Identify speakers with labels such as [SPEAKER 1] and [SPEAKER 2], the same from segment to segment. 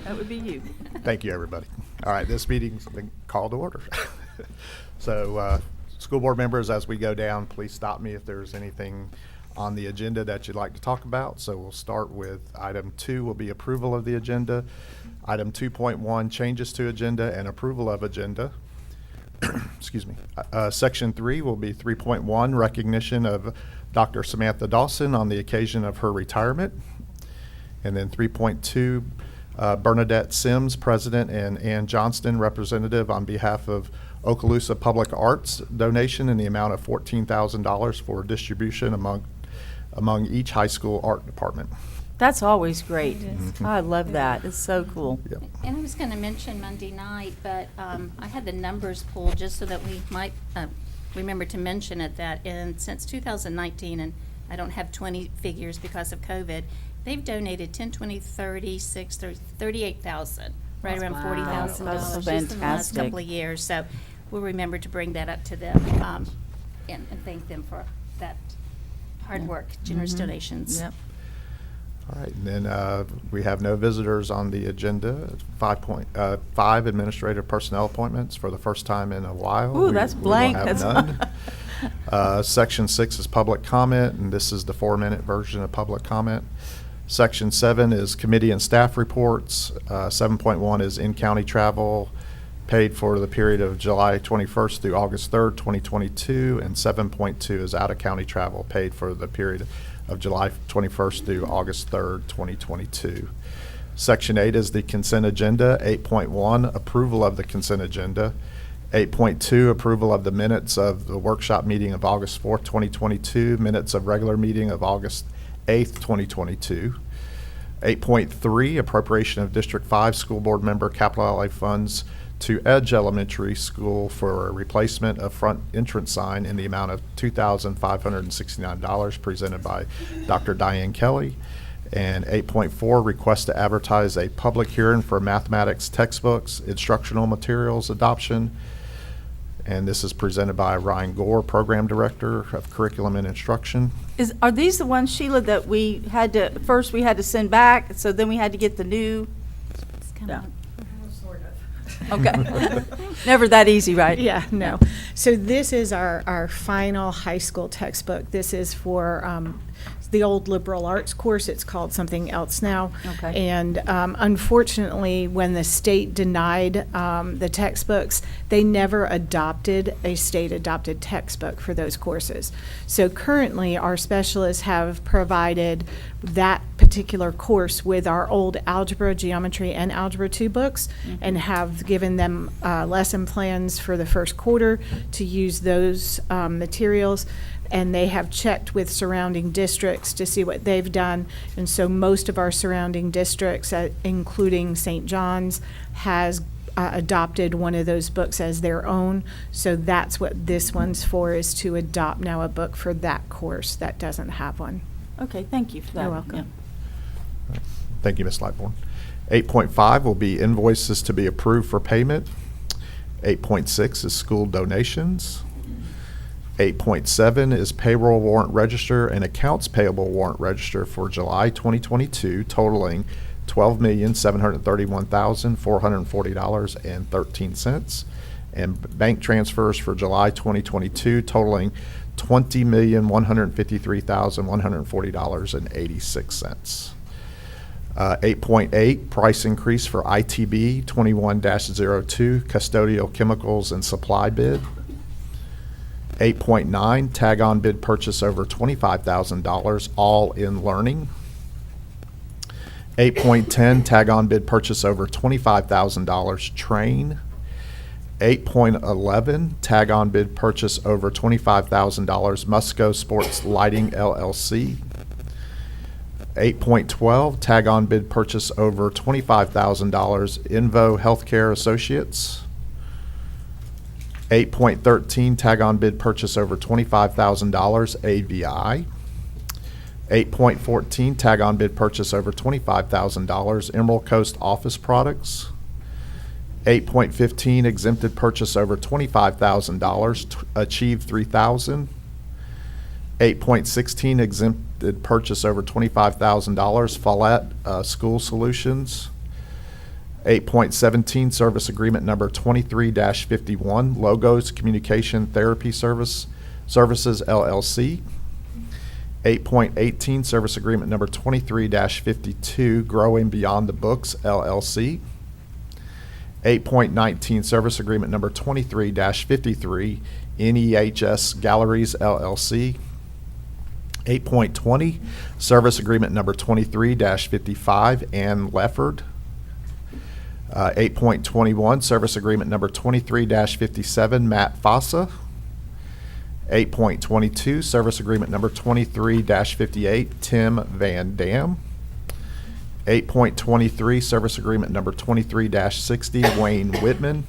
[SPEAKER 1] That would be you.
[SPEAKER 2] Thank you, everybody. All right, this meeting's been called to order. So, school board members, as we go down, please stop me if there's anything on the agenda that you'd like to talk about. So we'll start with item 2 will be approval of the agenda. Item 2.1, changes to agenda and approval of agenda. Excuse me. Section 3 will be 3.1, recognition of Dr. Samantha Dawson on the occasion of her retirement. And then 3.2, Bernadette Sims, President, and Ann Johnston, Representative, on behalf of Okaloosa Public Arts, donation in the amount of $14,000 for distribution among each high school art department.
[SPEAKER 1] That's always great.
[SPEAKER 3] It is.
[SPEAKER 1] I love that. It's so cool.
[SPEAKER 2] Yep.
[SPEAKER 3] And I was going to mention Monday night, but I had the numbers pulled just so that we might remember to mention it, that since 2019, and I don't have 20 figures because of COVID, they've donated 10, 20, 36, 38,000, right around
[SPEAKER 1] Wow.
[SPEAKER 3] $40,000
[SPEAKER 1] That's
[SPEAKER 3] just in the last
[SPEAKER 1] fantastic.
[SPEAKER 3] couple of years. So we'll remember to bring that up to them and thank them for that hard work, generous donations.
[SPEAKER 1] Yep.
[SPEAKER 2] All right, and then we have no visitors on the agenda. 5 administrative personnel appointments for the first time in a while.
[SPEAKER 1] Ooh, that's
[SPEAKER 2] we will
[SPEAKER 1] blank.
[SPEAKER 2] have
[SPEAKER 1] That's-
[SPEAKER 2] none. Section 6 is public comment, and this is the 4-minute version of public comment. Section 7 is committee and staff reports. 7.1 is in-county travel paid for the period of July 21st through August 3rd, 2022, and 7.2 is out-of-county travel paid for the period of July 21st through August 3rd, 2022. Section 8 is the consent agenda. 8.1, approval of the consent agenda. 8.2, approval of the minutes of the workshop meeting of August 4th, 2022, minutes of regular meeting of August 8th, 2022. 8.3, appropriation of District 5 school board member capital outlay funds to Edge Elementary School for a replacement of front entrance sign in the amount of $2,569 presented by Dr. Diane Kelly. And 8.4, request to advertise a public hearing for mathematics textbooks, instructional materials adoption. And this is presented by Ryan Gore, Program Director of Curriculum and Instruction.
[SPEAKER 1] Are these the ones, Sheila, that we had to, first we had to send back, so then we had to get the new?
[SPEAKER 3] It's kind
[SPEAKER 1] Yeah.
[SPEAKER 3] of
[SPEAKER 1] Okay. Never that easy, right?
[SPEAKER 4] Yeah, no. So this is our final high school textbook. This is for the old liberal arts course. It's called something else now.
[SPEAKER 1] Okay.
[SPEAKER 4] And unfortunately, when the state denied the textbooks, they never adopted a state-adopted textbook for those courses. So currently, our specialists have provided that particular course with our old algebra, geometry, and algebra 2 books, and have given them lesson plans for the first quarter to use those materials. And they have checked with surrounding districts to see what they've done. And so most of our surrounding districts, including St. John's, has adopted one of those books as their own. So that's what this one's for, is to adopt now a book for that course that doesn't have one.
[SPEAKER 1] Okay, thank you for that.
[SPEAKER 4] You're welcome.
[SPEAKER 1] Yeah.
[SPEAKER 2] Thank you, Ms. Lightbourne. 8.5 will be invoices to be approved for payment. 8.6 is school donations. 8.7 is payroll warrant register and accounts payable warrant register for July 2022 totaling $12,731,440.13, and bank transfers for July 2022 totaling $20,153,140.86. 8.8, price increase for ITB 21-02 custodial chemicals and supply bid. 8.9, tag-on bid purchase over $25,000, all in learning. 8.10, tag-on bid purchase over $25,000, train. 8.11, tag-on bid purchase over $25,000, Musco Sports Lighting LLC. 8.12, tag-on bid purchase over $25,000, Invo Healthcare Associates. 8.13, tag-on bid purchase over $25,000, AVI. 8.14, tag-on bid purchase over $25,000, Emerald Coast Office Products. 8.15, exempted purchase over $25,000, Achieve 3000. 8.16, exempted purchase over $25,000, Follett School Solutions. 8.17, service agreement number 23-51, Logos Communication Therapy Services LLC. 8.18, service agreement number 23-52, Growing Beyond the Books LLC. 8.19, service agreement number 23-53, NEHS Galleries LLC. 8.20, service agreement number 23-55, Ann Lefford. 8.21, service agreement number 23-57, Matt Fossa. 8.22, service agreement number 23-58, Tim Van Dam. 8.23, service agreement number 23-60, Wayne Whitman.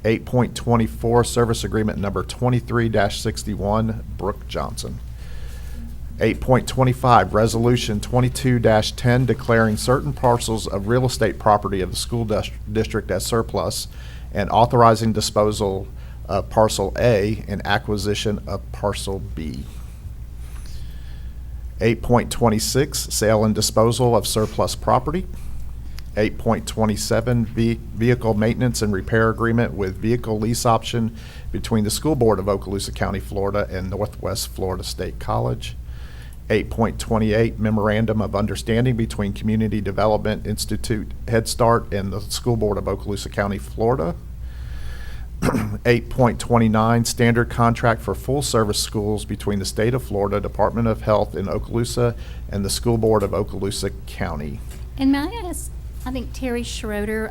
[SPEAKER 2] 8.24, service agreement number 23-61, Brooke Johnson. 8.25, Resolution 22-10, declaring certain parcels of real estate property of the school district as surplus and authorizing disposal of Parcel A and acquisition of Parcel B. 8.26, sale and disposal of surplus property. 8.27, vehicle maintenance and repair agreement with vehicle lease option between the School Board of Okaloosa County, Florida and Northwest Florida State College. 8.28, memorandum of understanding between Community Development Institute Head Start and the School Board of Okaloosa County, Florida. 8.29, standard contract for full-service schools between the State of Florida Department of Health in Okaloosa and the School Board of Okaloosa County.
[SPEAKER 3] And may I ask, I think Terry Schroeder,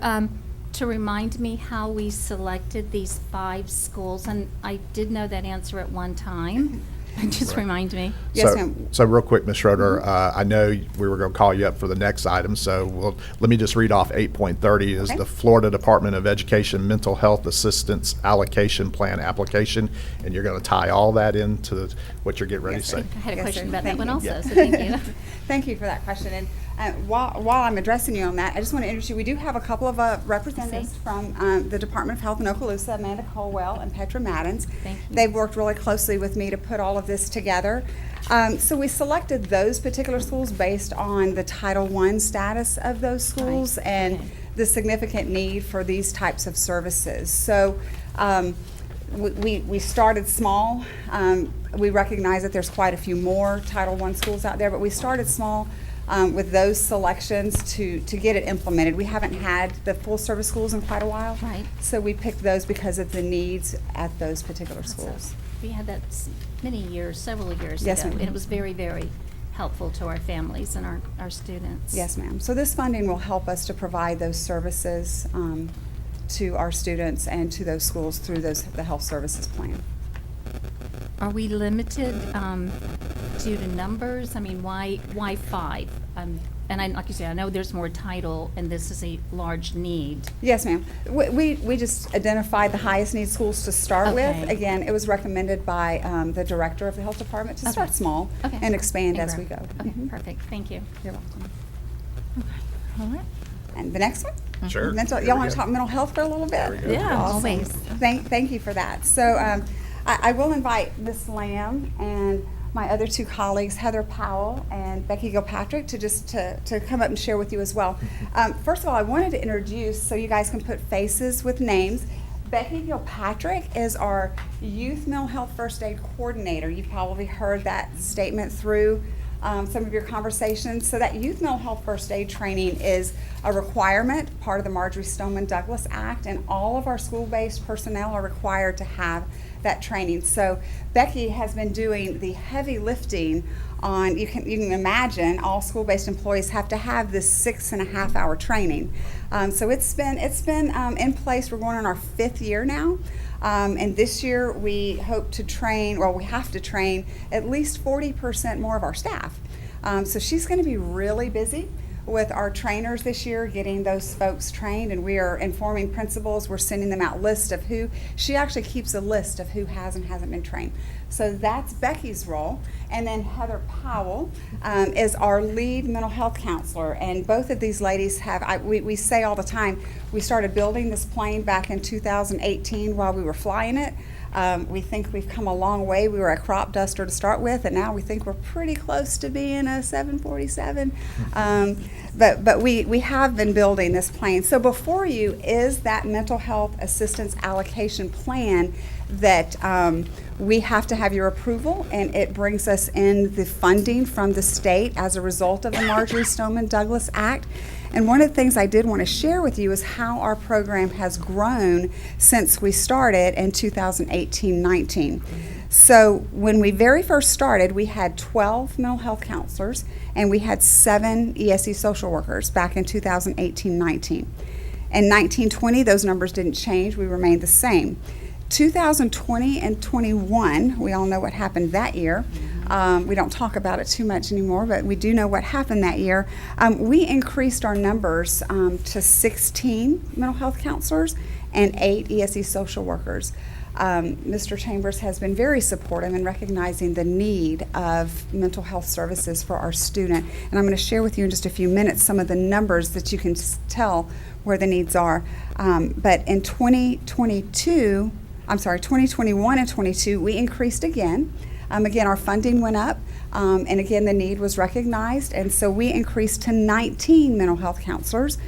[SPEAKER 3] to remind me how we selected these 5 schools? And I did know that answer at one time. Just remind me.
[SPEAKER 5] Yes,
[SPEAKER 2] So-
[SPEAKER 5] ma'am.
[SPEAKER 2] So real quick, Ms. Schroeder, I know we were going to call you up for the next item, so let me just read off 8.30 is
[SPEAKER 5] Okay.
[SPEAKER 2] the Florida Department of Education Mental Health Assistance Allocation Plan application, and you're going to tie all that into what you're getting ready to
[SPEAKER 5] Yes,
[SPEAKER 2] say.
[SPEAKER 5] sir.
[SPEAKER 3] I had a
[SPEAKER 5] Yes,
[SPEAKER 3] question
[SPEAKER 5] sir.
[SPEAKER 3] about
[SPEAKER 5] Thank
[SPEAKER 3] that one
[SPEAKER 5] you.
[SPEAKER 3] also,
[SPEAKER 2] Yeah.
[SPEAKER 3] so thank you.
[SPEAKER 5] Thank you for that question. And while I'm addressing you on that, I just want to introduce you. We do have a couple of representatives from the Department of Health in Okaloosa, Amanda Colwell and Petra Maddens.
[SPEAKER 3] Thank you.
[SPEAKER 5] They've worked really closely with me to put all of this together. So we selected those particular schools based on the Title I status of those schools
[SPEAKER 3] Right.
[SPEAKER 5] and
[SPEAKER 3] Okay.
[SPEAKER 5] the significant need for these types of services. So we started small. We recognize that there's quite a few more Title I schools out there, but we started small with those selections to get it implemented. We haven't had the full-service schools in quite a while.
[SPEAKER 3] Right.
[SPEAKER 5] So we picked those because of the needs at those particular schools.
[SPEAKER 3] We had that many years, several years
[SPEAKER 5] Yes,
[SPEAKER 3] ago.
[SPEAKER 5] ma'am.
[SPEAKER 3] And it was very, very helpful to our families and our students.
[SPEAKER 5] Yes, ma'am. So this funding will help us to provide those services to our students and to those schools through the health services plan.
[SPEAKER 3] Are we limited due to numbers? I mean, why 5? And like you said, I know there's more title, and this is a large need.
[SPEAKER 5] Yes, ma'am. We just identified the highest need schools to start with.
[SPEAKER 3] Okay.
[SPEAKER 5] Again, it was recommended by the director of the health department to start
[SPEAKER 3] Okay.
[SPEAKER 5] small
[SPEAKER 3] Okay.
[SPEAKER 5] and expand as
[SPEAKER 3] grow.
[SPEAKER 5] we go.
[SPEAKER 3] Okay,
[SPEAKER 5] Mhm.
[SPEAKER 3] perfect. Thank you.
[SPEAKER 5] You're welcome.
[SPEAKER 1] All right.
[SPEAKER 5] And the next one?
[SPEAKER 2] Sure.
[SPEAKER 5] Mental,
[SPEAKER 2] Here
[SPEAKER 5] y'all
[SPEAKER 2] we
[SPEAKER 5] want to
[SPEAKER 2] go.
[SPEAKER 5] talk mental health for a little bit?
[SPEAKER 2] There we go.
[SPEAKER 1] Yeah,
[SPEAKER 5] Awesome.
[SPEAKER 3] always.
[SPEAKER 5] Thank you for that. So I will invite Ms. Lamb and my other 2 colleagues, Heather Powell and Becky Gilpatrick, to come up and share with you as well. First of all, I wanted to introduce, so you guys can put faces with names. Becky Gilpatrick is our Youth Mental Health First Aid Coordinator. You've probably heard that statement through some of your conversations. So that Youth Mental Health First Aid training is a requirement, part of the Marjorie Stoneman Douglas Act, and all of our school-based personnel are required to have that training. So Becky has been doing the heavy lifting on, you can imagine, all school-based employees have to have this 6.5-hour training. So it's been in place. We're going on our 5th year now. And this year we hope to train, well, we have to train at least 40% more of our staff. So she's going to be really busy with our trainers this year, getting those folks trained, and we are informing principals. We're sending them out lists of who. She actually keeps a list of who has and hasn't been trained. So that's Becky's role. And then Heather Powell is our lead mental health counselor. And both of these ladies have, we say all the time, we started building this plane back in 2018 while we were flying it. We think we've come a long way. We were a crop duster to start with, and now we think we're pretty close to being a 747. But we have been building this plane. So before you is that mental health assistance allocation plan that we have to have your approval, and it brings us in the funding from the state as a result of the Marjorie Stoneman Douglas Act. And one of the things I did want to share with you is how our program has grown since we started in 2018-19. So when we very first started, we had 12 mental health counselors and we had 7 ESE social workers back in 2018-19. In 19-20, those numbers didn't change. We remained the same. 2020 and 21, we all know what happened that year. We don't talk about it too much anymore, but we do know what happened that year. We increased our numbers to 16 mental health counselors and 8 ESE social workers. Mr. Chambers has been very supportive in recognizing the need of mental health services for our student. And I'm going to share with you in just a few minutes some of the numbers that you can tell where the needs are. But in 2021 and 22, we increased again. Again, our funding went up, and again, the need was recognized, and so we increased to 19 mental health counselors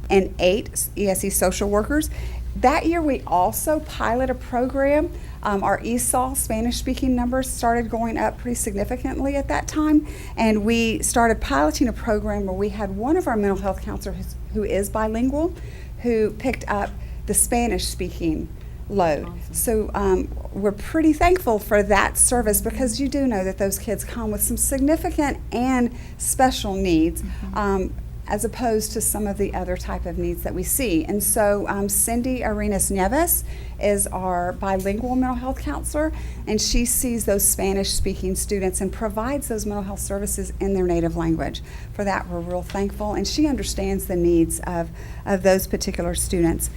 [SPEAKER 5] and 8 ESE social workers. That year, we also piloted a program. Our ESOL Spanish-speaking numbers started going up pretty significantly at that time, and we started piloting a program where we had one of our mental health counselors who is bilingual, who picked up the Spanish-speaking load. Awesome. So we're pretty thankful for that service, because you do know that those kids come with some significant and special needs, as opposed to some of the other type of needs that we see. And so Cindy Arenas Nieves is our bilingual mental health counselor, and she sees those Spanish-speaking students and provides those mental health services in their native language. For that, we're real thankful, and she understands the needs of those particular students.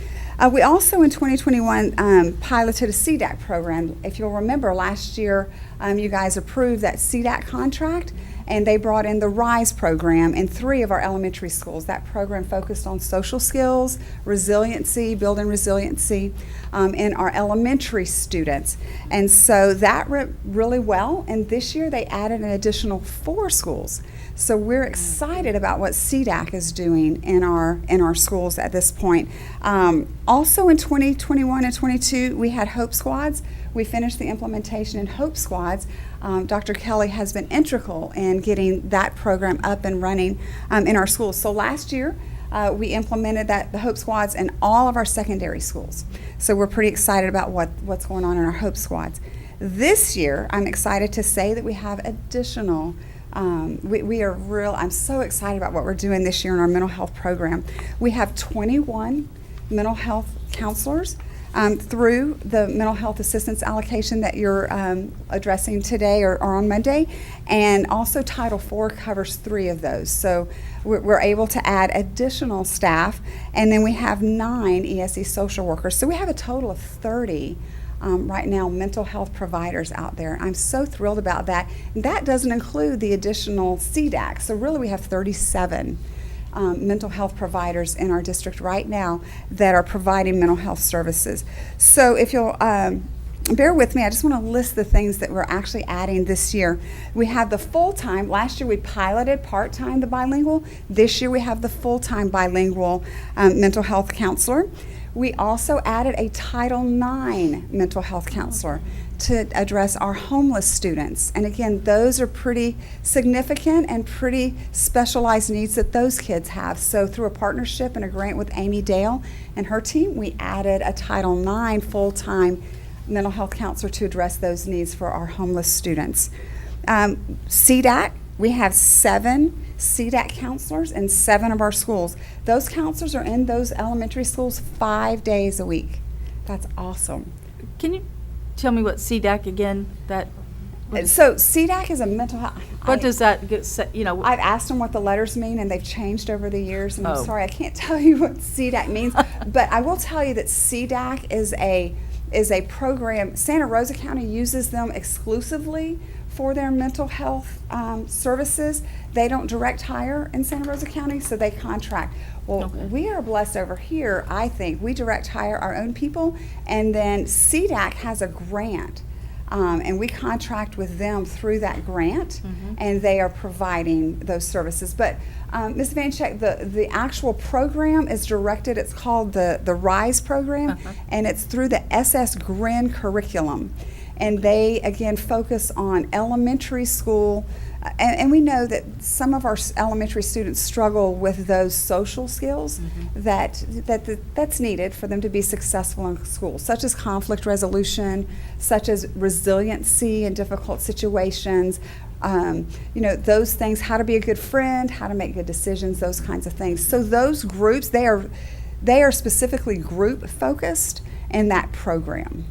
[SPEAKER 5] We also, in 2021, piloted a CDAC program. If you'll remember, last year, you guys approved that CDAC contract, and they brought in the RISE program in 3 of our elementary schools. That program focused on social skills, resiliency, building resiliency in our elementary students. And so that went really well, and this year they added an additional 4 schools. So we're excited about what CDAC is doing in our schools at this point. Also in 2021 and 22, we had Hope Squads. We finished the implementation in Hope Squads. Dr. Kelly has been integral in getting that program up and running in our schools. So last year, we implemented the Hope Squads in all of our secondary schools. So we're pretty excited about what's going on in our Hope Squads. This year, I'm excited to say that we have additional I'm so excited about what we're doing this year in our mental health program. We have 21 mental health counselors through the mental health assistance allocation that you're addressing today or on Monday, and also Title IV covers 3 of those. So we're able to add additional staff, and then we have 9 ESE social workers. So we have a total of 30 right now mental health providers out there. I'm so thrilled about that. That doesn't include the additional CDAC. So really we have 37 mental health providers in our district right now that are providing mental health services. So if you'll bear with me, I just want to list the things that we're actually adding this year. We have the full-time. Last year we piloted part-time the bilingual. This year we have the full-time bilingual mental health counselor. We also added a Title IX mental health counselor to address our homeless students. And again, those are pretty significant and pretty specialized needs that those kids have. So through a partnership and a grant with Amy Dale and her team, we added a Title IX full-time mental health counselor to address those needs for our homeless students. CDAC, we have 7 CDAC counselors in 7 of our schools. Those counselors are in those elementary schools 5 days a week. That's awesome.
[SPEAKER 1] Can you tell me what CDAC again?
[SPEAKER 5] So CDAC is a mental health.
[SPEAKER 1] What does that
[SPEAKER 5] I've asked them what the letters mean, and they've changed over the years. And I'm
[SPEAKER 1] Oh.
[SPEAKER 5] sorry, I can't tell you what CDAC means, but I will tell you that CDAC is is a program, Santa Rosa County uses them exclusively for their mental health services. They don't direct hire in Santa Rosa County, so they contract. Well, we are blessed over here, I think. We direct hire our own people, and then CDAC has a grant, and we contract with them through that grant, and they are providing those services. But Ms. Vanchek, the actual program is directed, it's called the RISE program, and it's through the SS GRIN curriculum. And they, again, focus on elementary school, and we know that some of our elementary students struggle with those social skills that's needed for them to be successful in school, such as conflict resolution, such as resiliency in difficult situations, those things, how to be a good friend, how to make good decisions, those kinds of things. So those groups, they are specifically group focused in that program.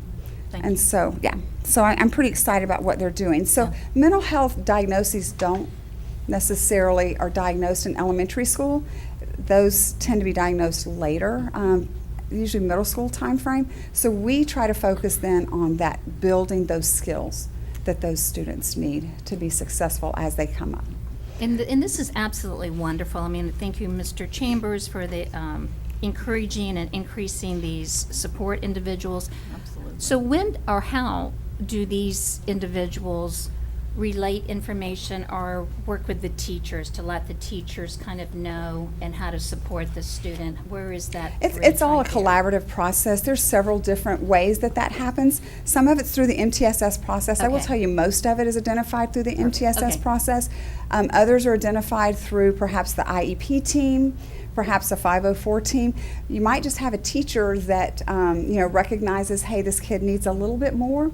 [SPEAKER 5] And so, so I'm pretty excited about what they're doing. So mental health diagnoses don't necessarily are diagnosed in elementary school. Those tend to be diagnosed later, usually middle school time frame. So we try to focus then on that, building those skills that those students need to be successful as they come up.
[SPEAKER 3] And this is absolutely wonderful. I mean, thank you, Mr. Chambers, for the encouraging and increasing these support individuals. Absolutely. So when or how do these individuals relate information or work with the teachers to let the teachers kind of know and how to support the student? Where is that?
[SPEAKER 5] It's all a
[SPEAKER 3] bridge right
[SPEAKER 5] collaborative process. There's several different ways that happens. Some of it's through the MTSS process. I will
[SPEAKER 3] Okay.
[SPEAKER 5] tell you most of it is identified through the MTSS
[SPEAKER 3] Okay.
[SPEAKER 5] process. Others are identified through perhaps the IEP team, perhaps a 504 team. You might just have a teacher that recognizes, hey, this kid needs a little bit more.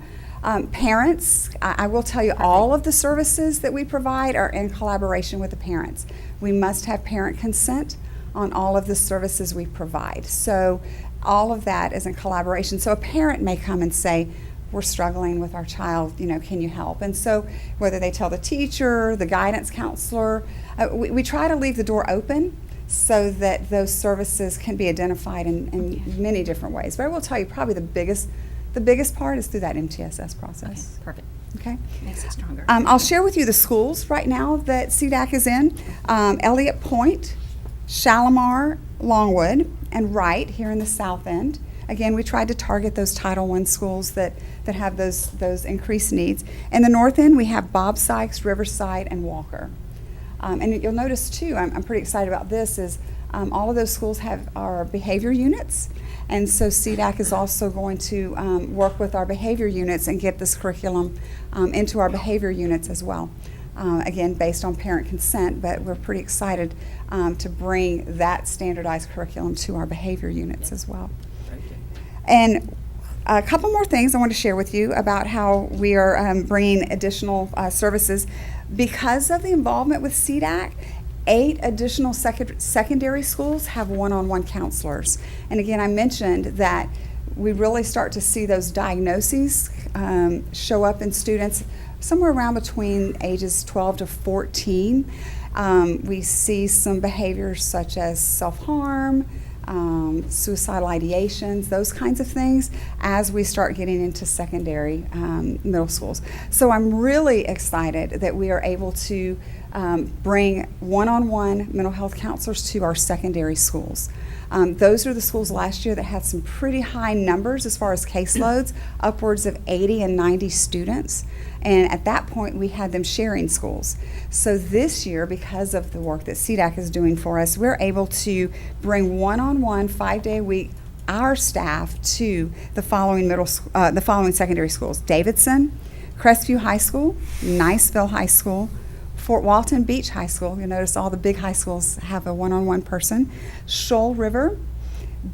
[SPEAKER 5] Parents, I will tell you, all of the services that we provide are in collaboration with the parents. We must have parent consent on all of the services we provide. So all of that is in collaboration. So a parent may come and say, we're struggling with our child, can you help? And so whether they tell the teacher, the guidance counselor, we try to leave the door open so that those services can be identified in many different ways. But I will tell you, probably the biggest part is through that MTSS
[SPEAKER 3] Okay,
[SPEAKER 5] process.
[SPEAKER 3] perfect.
[SPEAKER 5] Okay.
[SPEAKER 3] Makes it stronger.
[SPEAKER 5] I'll share with you the schools right now that CDAC is in. Elliott Point, Shalimar, Longwood, and Wright here in the South End. Again, we tried to target those Title I schools that have those increased needs. In the North End, we have Bob Sykes, Riverside, and Walker. And you'll notice too, I'm pretty excited about this, is all of those schools have our behavior units. And so CDAC is also going to work with our behavior units and get this curriculum into our behavior units as well. Again, based on parent consent, but we're pretty excited to bring that standardized curriculum to our behavior units as well. And a couple more things I want to share with you about how we are bringing additional services. Because of the involvement with CDAC, 8 additional secondary schools have one-on-one counselors. And again, I mentioned that we really start to see those diagnoses show up in students somewhere around between ages 12 to 14. We see some behaviors such as self-harm, suicidal ideations, those kinds of things as we start getting into secondary middle schools. So I'm really excited that we are able to bring one-on-one mental health counselors to our secondary schools. Those are the schools last year that had some pretty high numbers as far as caseloads, upwards of 80 and 90 students. And at that point, we had them sharing schools. So this year, because of the work that CDAC is doing for us, we're able to bring one-on-one, 5-day-a-week, our staff to the following secondary schools: Davidson, Crestview High School, Niceville High School, Fort Walton Beach High School. You'll notice all the big high schools have a one-on-one person. Shoal River,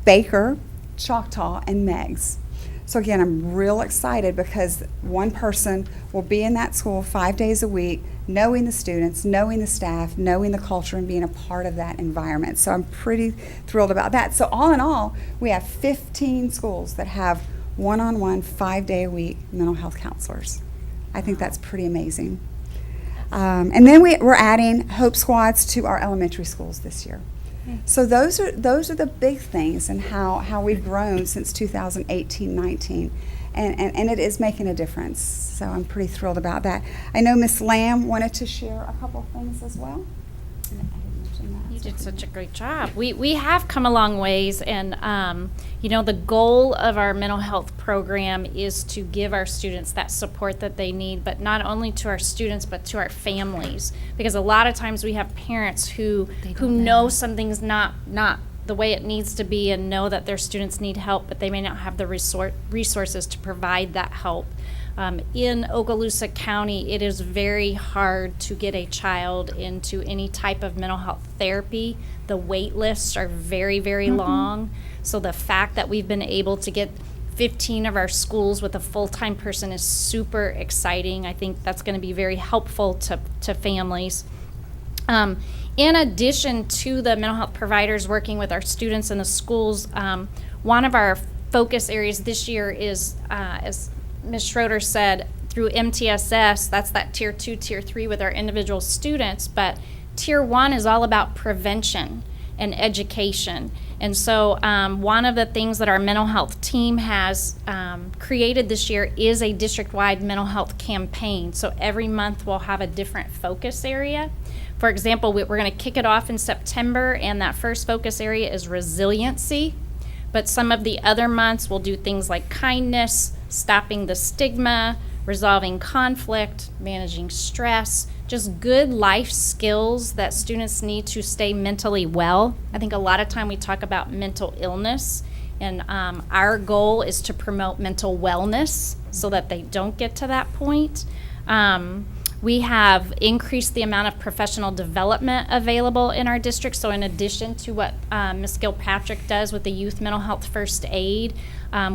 [SPEAKER 5] Baker, Choctaw, and Meigs. So again, I'm real excited because one person will be in that school 5 days a week, knowing the students, knowing the staff, knowing the culture, and being a part of that environment. So I'm pretty thrilled about that. So all in all, we have 15 schools that have one-on-one, 5-day-a-week mental health counselors. I think that's pretty amazing. And then we're adding Hope Squads to our elementary schools this year. So those are the big things and how we've grown since 2018-19. And it is making a difference. So I'm pretty thrilled about that. I know Miss Lamb wanted to share a couple of things as well. I didn't mention that.
[SPEAKER 6] You did such a great job. We have come a long ways, and the goal of our mental health program is to give our students that support that they need, but not only to our students, but to our families. Because a lot of times we have parents who know something's not the way it needs to be and know that their students need help, but they may not have the resources to provide that help. In Okaloosa County, it is very hard to get a child into any type of mental health therapy. The wait lists are very, very long. So the fact that we've been able to get 15 of our schools with a full-time person is super exciting. I think that's going to be very helpful to families. In addition to the mental health providers working with our students in the schools, one of our focus areas this year is, as Ms. Schroeder said, through MTSS, that's that Tier 2, Tier 3 with our individual students, but Tier 1 is all about prevention and education. And so one of the things that our mental health team has created this year is a district-wide mental health campaign. So every month we'll have a different focus area. For example, we're going to kick it off in September, and that first focus area is resiliency. But some of the other months we'll do things like kindness, stopping the stigma, resolving conflict, managing stress, just good life skills that students need to stay mentally well. I think a lot of time we talk about mental illness, and our goal is to promote mental wellness so that they don't get to that point. We have increased the amount of professional development available in our district. So in addition to what Ms. Gilpatrick does with the Youth Mental Health First Aid,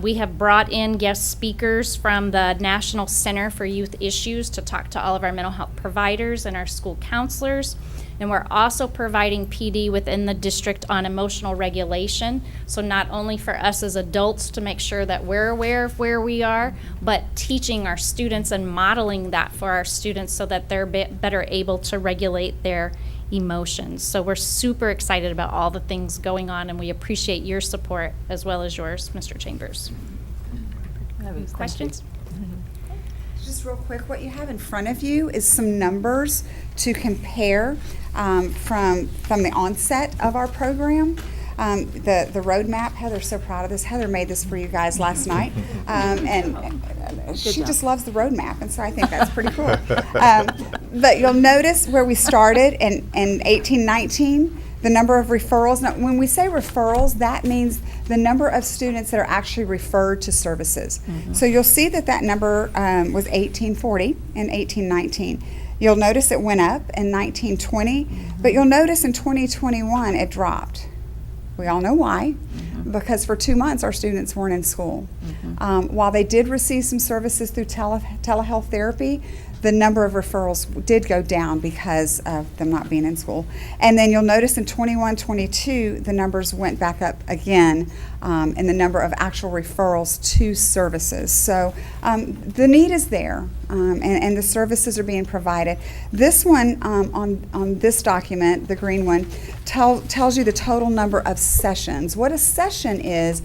[SPEAKER 6] we have brought in guest speakers from the National Center for Youth Issues to talk to all of our mental health providers and our school counselors. And we're also providing PD within the district on emotional regulation. So not only for us as adults to make sure that we're aware of where we are, but teaching our students and modeling that for our students so that they're better able to regulate their emotions. So we're super excited about all the things going on, and we appreciate your support as well as yours, Mr. Chambers. Questions?
[SPEAKER 5] Just real quick, what you have in front of you is some numbers to compare from the onset of our program. The roadmap, Heather's so proud of this. Heather made this for you guys last night. And she just loves the roadmap, and so I think that's pretty cool. But you'll notice where we started in 1819, the number of referrals. Now, when we say referrals, that means the number of students that are actually referred to services. So you'll see that number was 1840 and 1819. You'll notice it went up in 1920, but you'll notice in 2021 it dropped. We all know why, because for 2 months our students weren't in school. While they did receive some services through telehealth therapy, the number of referrals did go down because of them not being in school. And then you'll notice in 21-22, the numbers went back up again in the number of actual referrals to services. So the need is there, and the services are being provided. This one on this document, the green one, tells you the total number of sessions. What a session is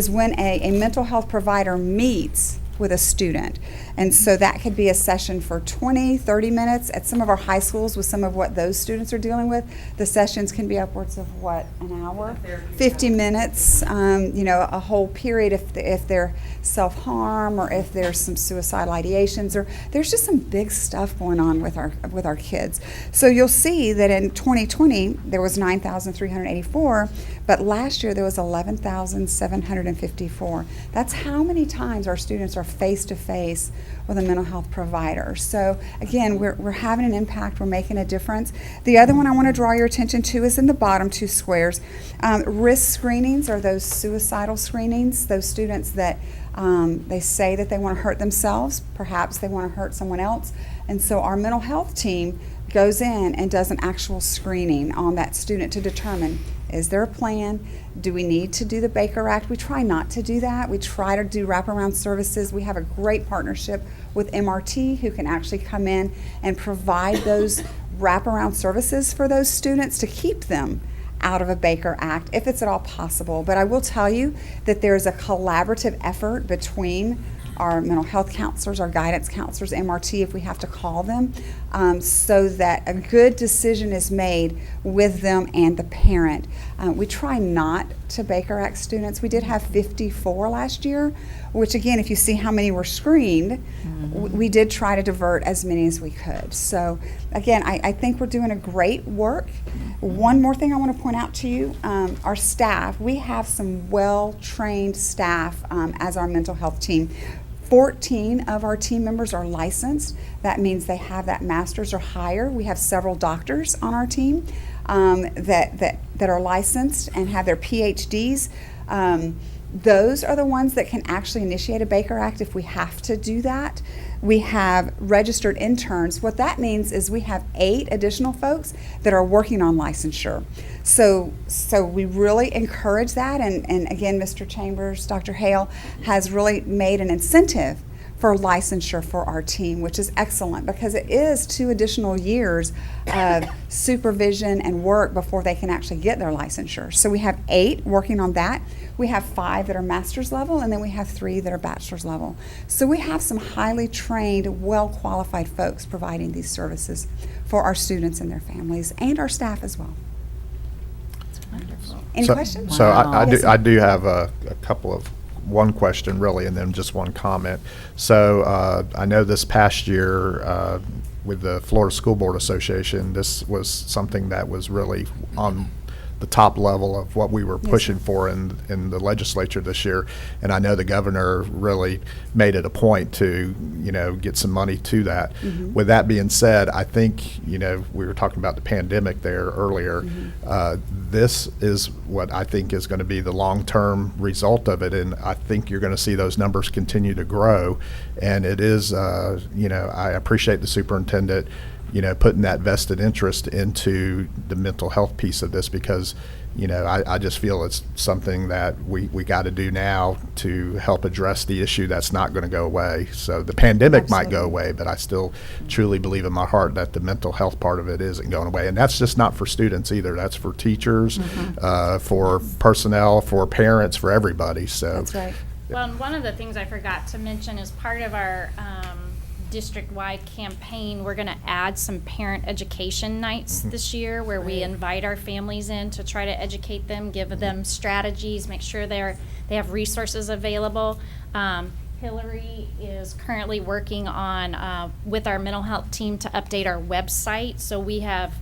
[SPEAKER 5] when a mental health provider meets with a student. And so that could be a session for 20, 30 minutes. At some of our high schools, with some of what those students are dealing with, the sessions can be upwards of an hour? 50 minutes, a whole period if they're self-harm or if there's some suicidal ideations, or there's just some big stuff going on with our kids. So you'll see that in 2020, there was 9,384, but last year there was 11,754. That's how many times our students are face-to-face with a mental health provider. So again, we're having an impact, we're making a difference. The other one I want to draw your attention to is in the bottom two squares. Risk screenings are those suicidal screenings, those students that they say that they want to hurt themselves, perhaps they want to hurt someone else, and so our mental health team goes in and does an actual screening on that student to determine, is there a plan? Do we need to do the Baker Act? We try not to do that. We try to do wraparound services. We have a great partnership with MRT who can actually come in and provide those wraparound services for those students to keep them out of a Baker Act, if it's at all possible. But I will tell you that there's a collaborative effort between our mental health counselors, our guidance counselors, MRT if we have to call them, so that a good decision is made with them and the parent. We try not to Baker Act students. We did have 54 last year, which again, if you see how many were screened, we did try to divert as many as we could. So again, I think we're doing a great work. One more thing I want to point out to you, our staff, we have some well-trained staff as our mental health team. 14 of our team members are licensed. That means they have that master's or higher. We have several doctors on our team that are licensed and have their PhDs. Those are the ones that can actually initiate a Baker Act if we have to do that. We have registered interns. What that means is we have 8 additional folks that are working on licensure. So we really encourage that, and again, Mr. Chambers, Dr. Hale has really made an incentive for licensure for our team, which is excellent because it is 2 additional years of supervision and work before they can actually get their licensure. So we have 8 working on that. We have 5 that are master's level, and then we have 3 that are bachelor's level. So we have some highly trained, well-qualified folks providing these services for our students and their families and our staff as well. Any questions?
[SPEAKER 2] So
[SPEAKER 5] Yes, sir.
[SPEAKER 2] I do have a couple of, one question really, and then just one comment. So I know this past year with the Florida School Board Association, this was something that was really on the top level of what we were pushing for in the legislature this year. And I know the governor really made it a point to, get some money to that.
[SPEAKER 5] Mm-hmm.
[SPEAKER 2] With that being said, I think, we were talking about the pandemic there earlier. This is what I think is going to be the long-term result of it. And I think you're going to see those numbers continue to grow. And it is, I appreciate the superintendent putting that vested interest into the mental health piece of this because, I just feel it's something that we got to do now to help address the issue that's not going to go away. So the pandemic might go away, but I still truly believe in my heart that the mental health part of it isn't going away. And that's just not for students either. That's for teachers, for personnel, for parents, for everybody. So
[SPEAKER 5] That's right.
[SPEAKER 6] Well, and one of the things I forgot to mention is part of our district-wide campaign, we're going to add some parent education nights this year where we invite our families in to try to educate them, give them strategies, make sure they have resources available. Hillary is currently working on, with our mental health team, to update our website. So we have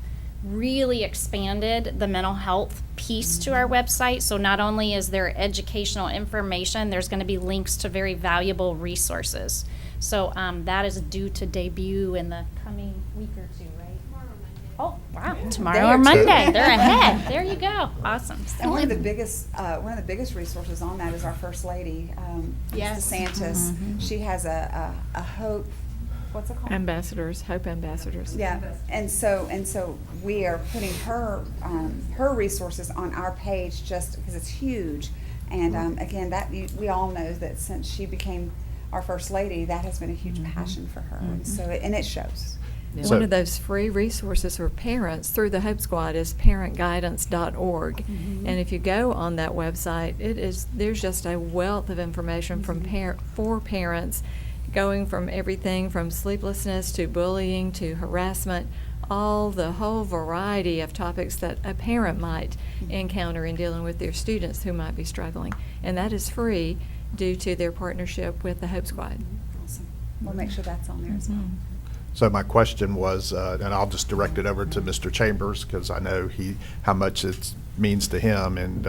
[SPEAKER 6] really expanded the mental health piece to our website. So not only is there educational information, there's going to be links to very valuable resources. So that is due to debut in the coming week or 2, right? Oh, wow, tomorrow or Monday. They're ahead. There you go. Awesome.
[SPEAKER 5] And one of the biggest resources on that is our First Lady,
[SPEAKER 6] Yes.
[SPEAKER 5] Ms. DeSantis. She has a hope. What's it called?
[SPEAKER 7] Ambassadors, Hope Ambassadors.
[SPEAKER 5] Yeah, and so we are putting her resources on our page just because it's huge. And again, we all know that since she became our First Lady, that has been a huge passion for her, and so it shows.
[SPEAKER 2] So-
[SPEAKER 7] One of those free resources for parents through the Hope Squad is parentguidance.org. And if you go on that website, there's just a wealth of information for parents, going from everything from sleeplessness to bullying to harassment, the whole variety of topics that a parent might encounter in dealing with their students who might be struggling. And that is free due to their partnership with the Hope Squad.
[SPEAKER 5] Awesome. We'll make sure that's on there as well.
[SPEAKER 2] So my question was, and I'll just direct it over to Mr. Chambers because I know how much it means to him. And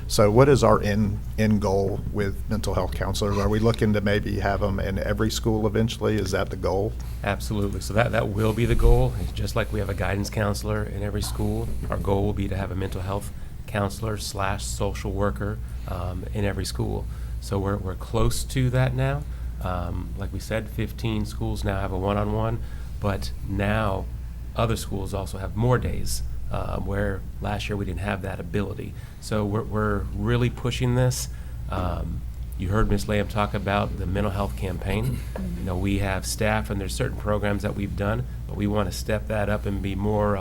[SPEAKER 2] so what is our end goal with mental health counselors? Are we looking to maybe have them in every school eventually? Is that the goal?
[SPEAKER 8] Absolutely. So that will be the goal. It's just like we have a guidance counselor in every school, our goal will be to have a mental health counselor / social worker in every school. So we're close to that now. Like we said, 15 schools now have a one-on-one, but now other schools also have more days, where last year we didn't have that ability. So we're really pushing this. You heard Ms. Lamb talk about the mental health campaign. We have staff and there's certain programs that we've done, but we want to step that up and be more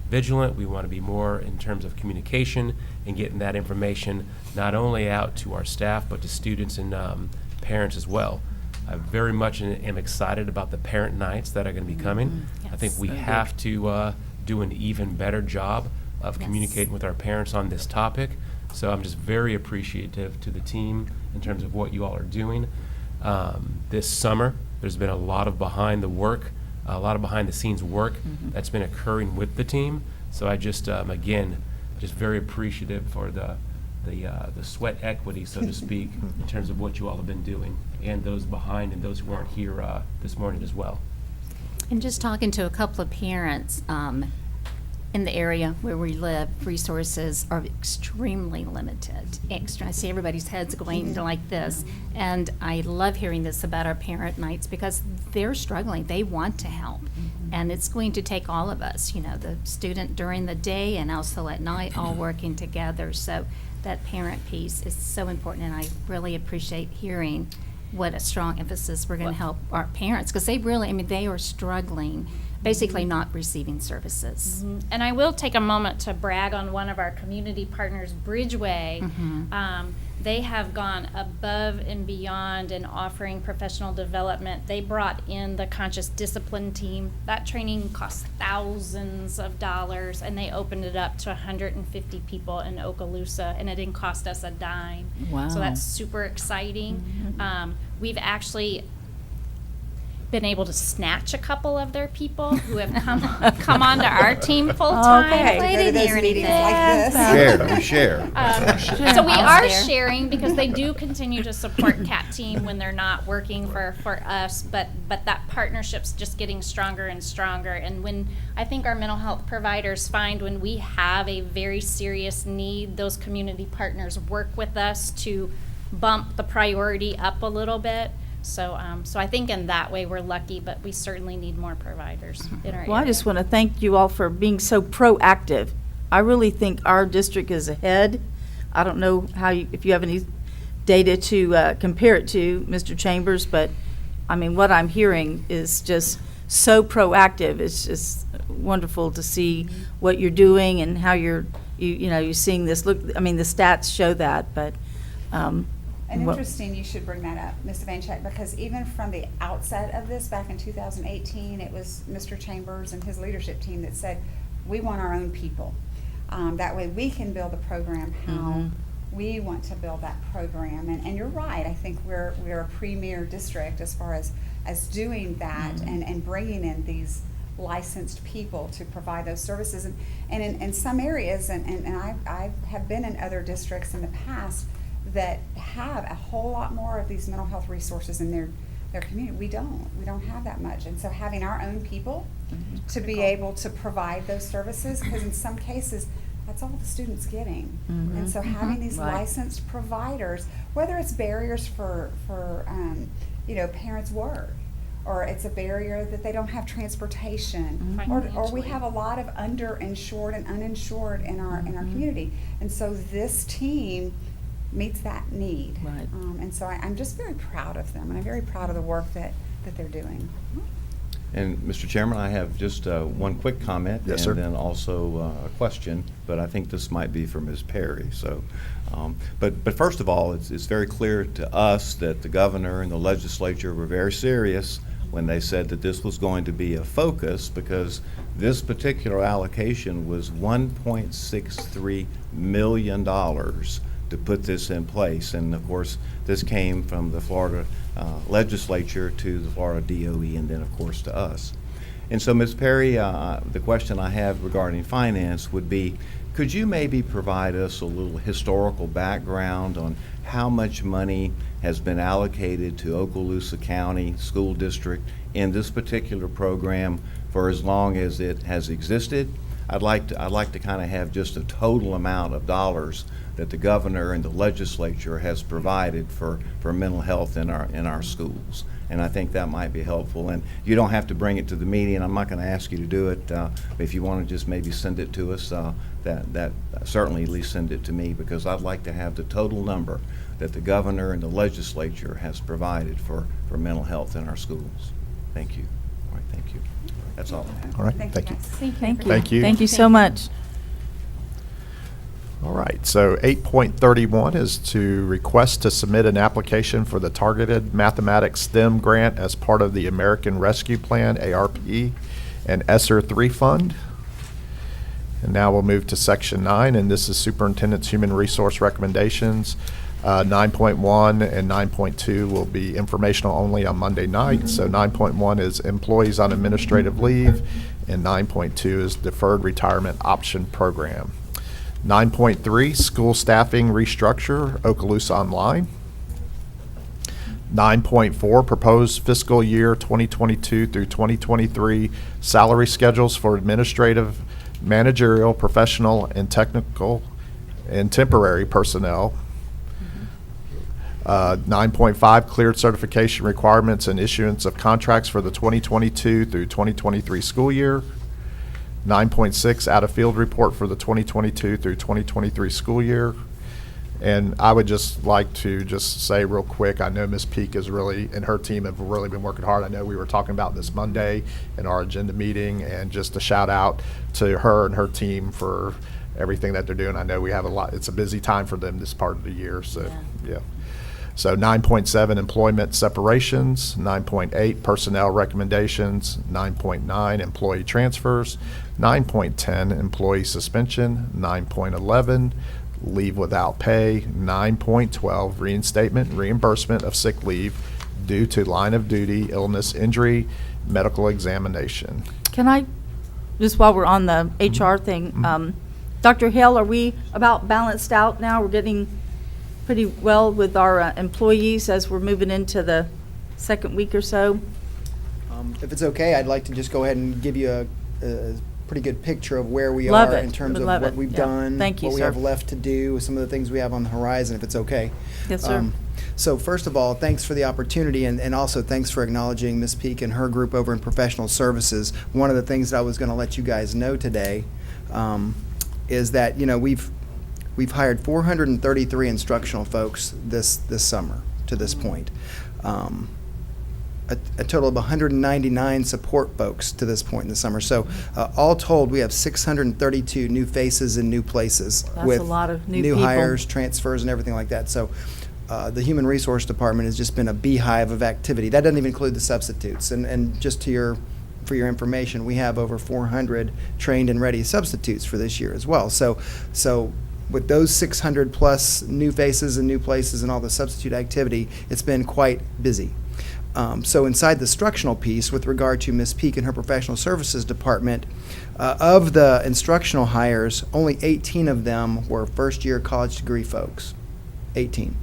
[SPEAKER 8] vigilant. We want to be more in terms of communication and getting that information not only out to our staff, but to students and parents as well. I very much am excited about the parent nights that are going to be coming. I think we have to do an even better job of communicating with our parents on this topic. So I'm just very appreciative to the team in terms of what you all are doing. This summer, there's been a lot of behind the scenes work that's been occurring with the team. So I just, again, just very appreciative for the sweat equity, so to speak, in terms of what you all have been doing, and those behind and those who weren't here this morning as well.
[SPEAKER 3] And just talking to a couple of parents in the area where we live, resources are extremely limited. I see everybody's heads going like this. And I love hearing this about our parent nights because they're struggling. They want to help. And it's going to take all of us, the student during the day and also at night, all working together. So that parent piece is so important, and I really appreciate hearing what a strong emphasis we're going to help our parents, because they are struggling, basically not receiving services.
[SPEAKER 6] And I will take a moment to brag on one of our community partners, Bridgeway. They have gone above and beyond in offering professional development. They brought in the conscious discipline team. That training cost thousands of dollars, and they opened it up to 150 people in Okaloosa, and it didn't cost us a dime.
[SPEAKER 1] Wow.
[SPEAKER 6] So that's super exciting. We've actually been able to snatch a couple of their people who have come onto our team full time.
[SPEAKER 1] Okay.
[SPEAKER 3] They
[SPEAKER 5] Go to
[SPEAKER 3] didn't
[SPEAKER 5] those
[SPEAKER 3] hear
[SPEAKER 5] meetings
[SPEAKER 3] anything.
[SPEAKER 5] like this.
[SPEAKER 7] Share.
[SPEAKER 6] So we
[SPEAKER 3] I
[SPEAKER 6] are
[SPEAKER 3] was there.
[SPEAKER 6] sharing because they do continue to support CAT team when they're not working for us, but that partnership's just getting stronger and stronger. And when I think our mental health providers find when we have a very serious need, those community partners work with us to bump the priority up a little bit. So I think in that way we're lucky, but we certainly need more providers in our area.
[SPEAKER 1] Well, I just want to thank you all for being so proactive. I really think our district is ahead. I don't know if you have any data to compare it to, Mr. Chambers, but I mean, what I'm hearing is just so proactive. It's just wonderful to see what you're doing and how you're seeing this. Look, I mean, the stats show that, but.
[SPEAKER 5] And
[SPEAKER 1] what-
[SPEAKER 5] interesting, you should bring that up, Ms. Vanchek, because even from the outset of this, back in 2018, it was Mr. Chambers and his leadership team that said, we want our own people. That way we can build the program how we want to build that program. And you're right, I think we're a premier district as far as doing that and bringing in these licensed people to provide those services. And in some areas, and I have been in other districts in the past, that have a whole lot more of these mental health resources in their community. We don't have that much. And so having our own people to be able to provide those services, because in some cases, that's all the student's getting. And so having these
[SPEAKER 1] Right.
[SPEAKER 5] licensed providers, whether it's barriers for parents' work, or it's a barrier that they don't have transportation, or we
[SPEAKER 6] Financially.
[SPEAKER 5] have a lot of underinsured and uninsured in our community. And so this team meets that need.
[SPEAKER 1] Right.
[SPEAKER 5] And so I'm just very proud of them, and I'm very proud of the work that they're doing.
[SPEAKER 9] And Mr. Chairman, I have just one quick comment.
[SPEAKER 2] Yes, sir.
[SPEAKER 9] And then also a question, but I think this might be for Ms. Perry. So, but first of all, it's very clear to us that the governor and the legislature were very serious when they said that this was going to be a focus, because this particular allocation was $1.63 million to put this in place. And of course, this came from the Florida legislature to the Florida DOE, and then of course to us. And so, Ms. Perry, the question I have regarding finance would be, could you maybe provide us a little historical background on how much money has been allocated to Okaloosa County School District in this particular program for as long as it has existed? I'd like to kind of have just a total amount of dollars that the governor and the legislature has provided for mental health in our schools. And I think that might be helpful. And you don't have to bring it to the meeting. I'm not going to ask you to do it. If you want to just maybe send it to us, that certainly at least send it to me, because I'd like to have the total number that the governor and the legislature has provided for mental health in our schools. Thank you. All right, thank you. That's all.
[SPEAKER 2] All right,
[SPEAKER 5] Thank
[SPEAKER 2] thank
[SPEAKER 5] you,
[SPEAKER 2] you.
[SPEAKER 5] guys.
[SPEAKER 1] Thank you.
[SPEAKER 2] Thank you.
[SPEAKER 1] Thank you so much.
[SPEAKER 2] All right, so 8.31 is to request to submit an application for the Targeted Mathematics STEM Grant as part of the American Rescue Plan, ARP, and ESSER 3 Fund. And now we'll move to Section 9, and this is Superintendent's Human Resource Recommendations. 9.1 and 9.2 will be informational only on Monday night. So 9.1 is employees on administrative leave, and 9.2 is deferred retirement option program. 9.3, school staffing restructure, Okaloosa Online. 9.4, proposed fiscal year 2022 through 2023 salary schedules for administrative, managerial, professional, and technical and temporary personnel. 9.5, cleared certification requirements and issuance of contracts for the 2022 through 2023 school year. 9.6, out-of-field report for the 2022 through 2023 school year. And I would just like to just say real quick, I know Ms. Peak is really, and her team have really been working hard. I know we were talking about this Monday in our agenda meeting, and just a shout out to her and her team for everything that they're doing. I know we have a lot, it's a busy time for them this part of the year, so, yeah. So 9.7, employment separations. 9.8, personnel recommendations. 9.9, employee transfers. 9.10, employee suspension. 9.11, leave without pay. 9.12, reinstatement, reimbursement of sick leave due to line of duty, illness, injury, medical examination.
[SPEAKER 1] Can I, just while we're on the HR thing, Dr. Hale, are we about balanced out now? We're getting pretty well with our employees as we're moving into the second week or so?
[SPEAKER 10] If it's okay, I'd like to just go ahead and give you a pretty good picture of where we
[SPEAKER 1] Love
[SPEAKER 10] are
[SPEAKER 1] it.
[SPEAKER 10] in terms
[SPEAKER 1] Would
[SPEAKER 10] of
[SPEAKER 1] love
[SPEAKER 10] what
[SPEAKER 1] it.
[SPEAKER 10] we've
[SPEAKER 1] Yeah.
[SPEAKER 10] done,
[SPEAKER 1] Thank you,
[SPEAKER 10] what we
[SPEAKER 1] sir.
[SPEAKER 10] have left to do, some of the things we have on the horizon, if it's okay.
[SPEAKER 1] Yes, sir.
[SPEAKER 10] So first of all, thanks for the opportunity, and also thanks for acknowledging Ms. Peak and her group over in professional services. One of the things that I was going to let you guys know today is that, you know, we've hired 433 instructional folks this summer to this point. A total of 199 support folks to this point in the summer. So all told, we have 632 new faces in new places.
[SPEAKER 1] That's
[SPEAKER 10] with
[SPEAKER 1] a lot of new
[SPEAKER 10] new
[SPEAKER 1] people.
[SPEAKER 10] hires, transfers, and everything like that. So the Human Resource Department has just been a beehive of activity. That doesn't even include the substitutes. And just for your information, we have over 400 trained and ready substitutes for this year as well. So with those 600 plus new faces and new places and all the substitute activity, it's been quite busy. So inside the instructional piece, with regard to Ms. Peak and her professional services department, of the instructional hires, only 18 of them were first-year college degree folks. 18.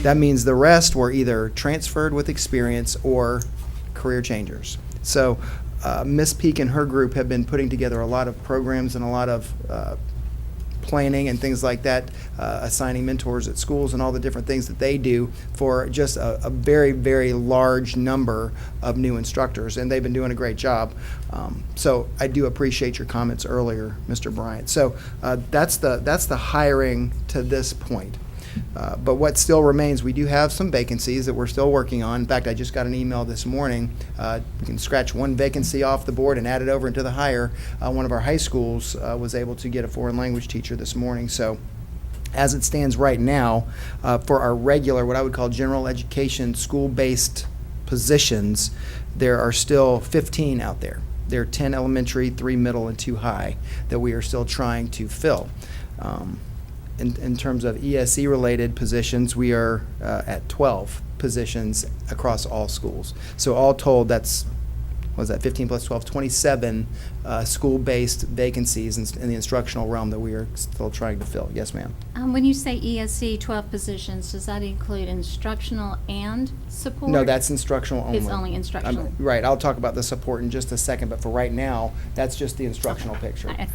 [SPEAKER 10] That means the rest were either transferred with experience or career changers. So Ms. Peak and her group have been putting together a lot of programs and a lot of planning and things like that, assigning mentors at schools and all the different things that they do for just a very, very large number of new instructors, and they've been doing a great job. So I do appreciate your comments earlier, Mr. Bryant. So that's the hiring to this point. But what still remains, we do have some vacancies that we're still working on. In fact, I just got an email this morning. We can scratch one vacancy off the board and add it over into the hire. One of our high schools was able to get a foreign language teacher this morning. So as it stands right now, for our regular, what I would call general education, school-based positions, there are still 15 out there. There are 10 elementary, 3 middle, and 2 high that we are still trying to fill. In terms of ESE-related positions, we are at 12 positions across all schools. So all told, that's, what was that, 15 plus 12, 27 school-based vacancies in the instructional realm that we are still trying to fill. Yes, ma'am.
[SPEAKER 3] When you say ESC 12 positions, does that include instructional and support?
[SPEAKER 10] No, that's instructional only.
[SPEAKER 3] It's only instructional.
[SPEAKER 10] Right, I'll talk about the support in just a second, but for right now, that's just the instructional picture.
[SPEAKER 3] Okay.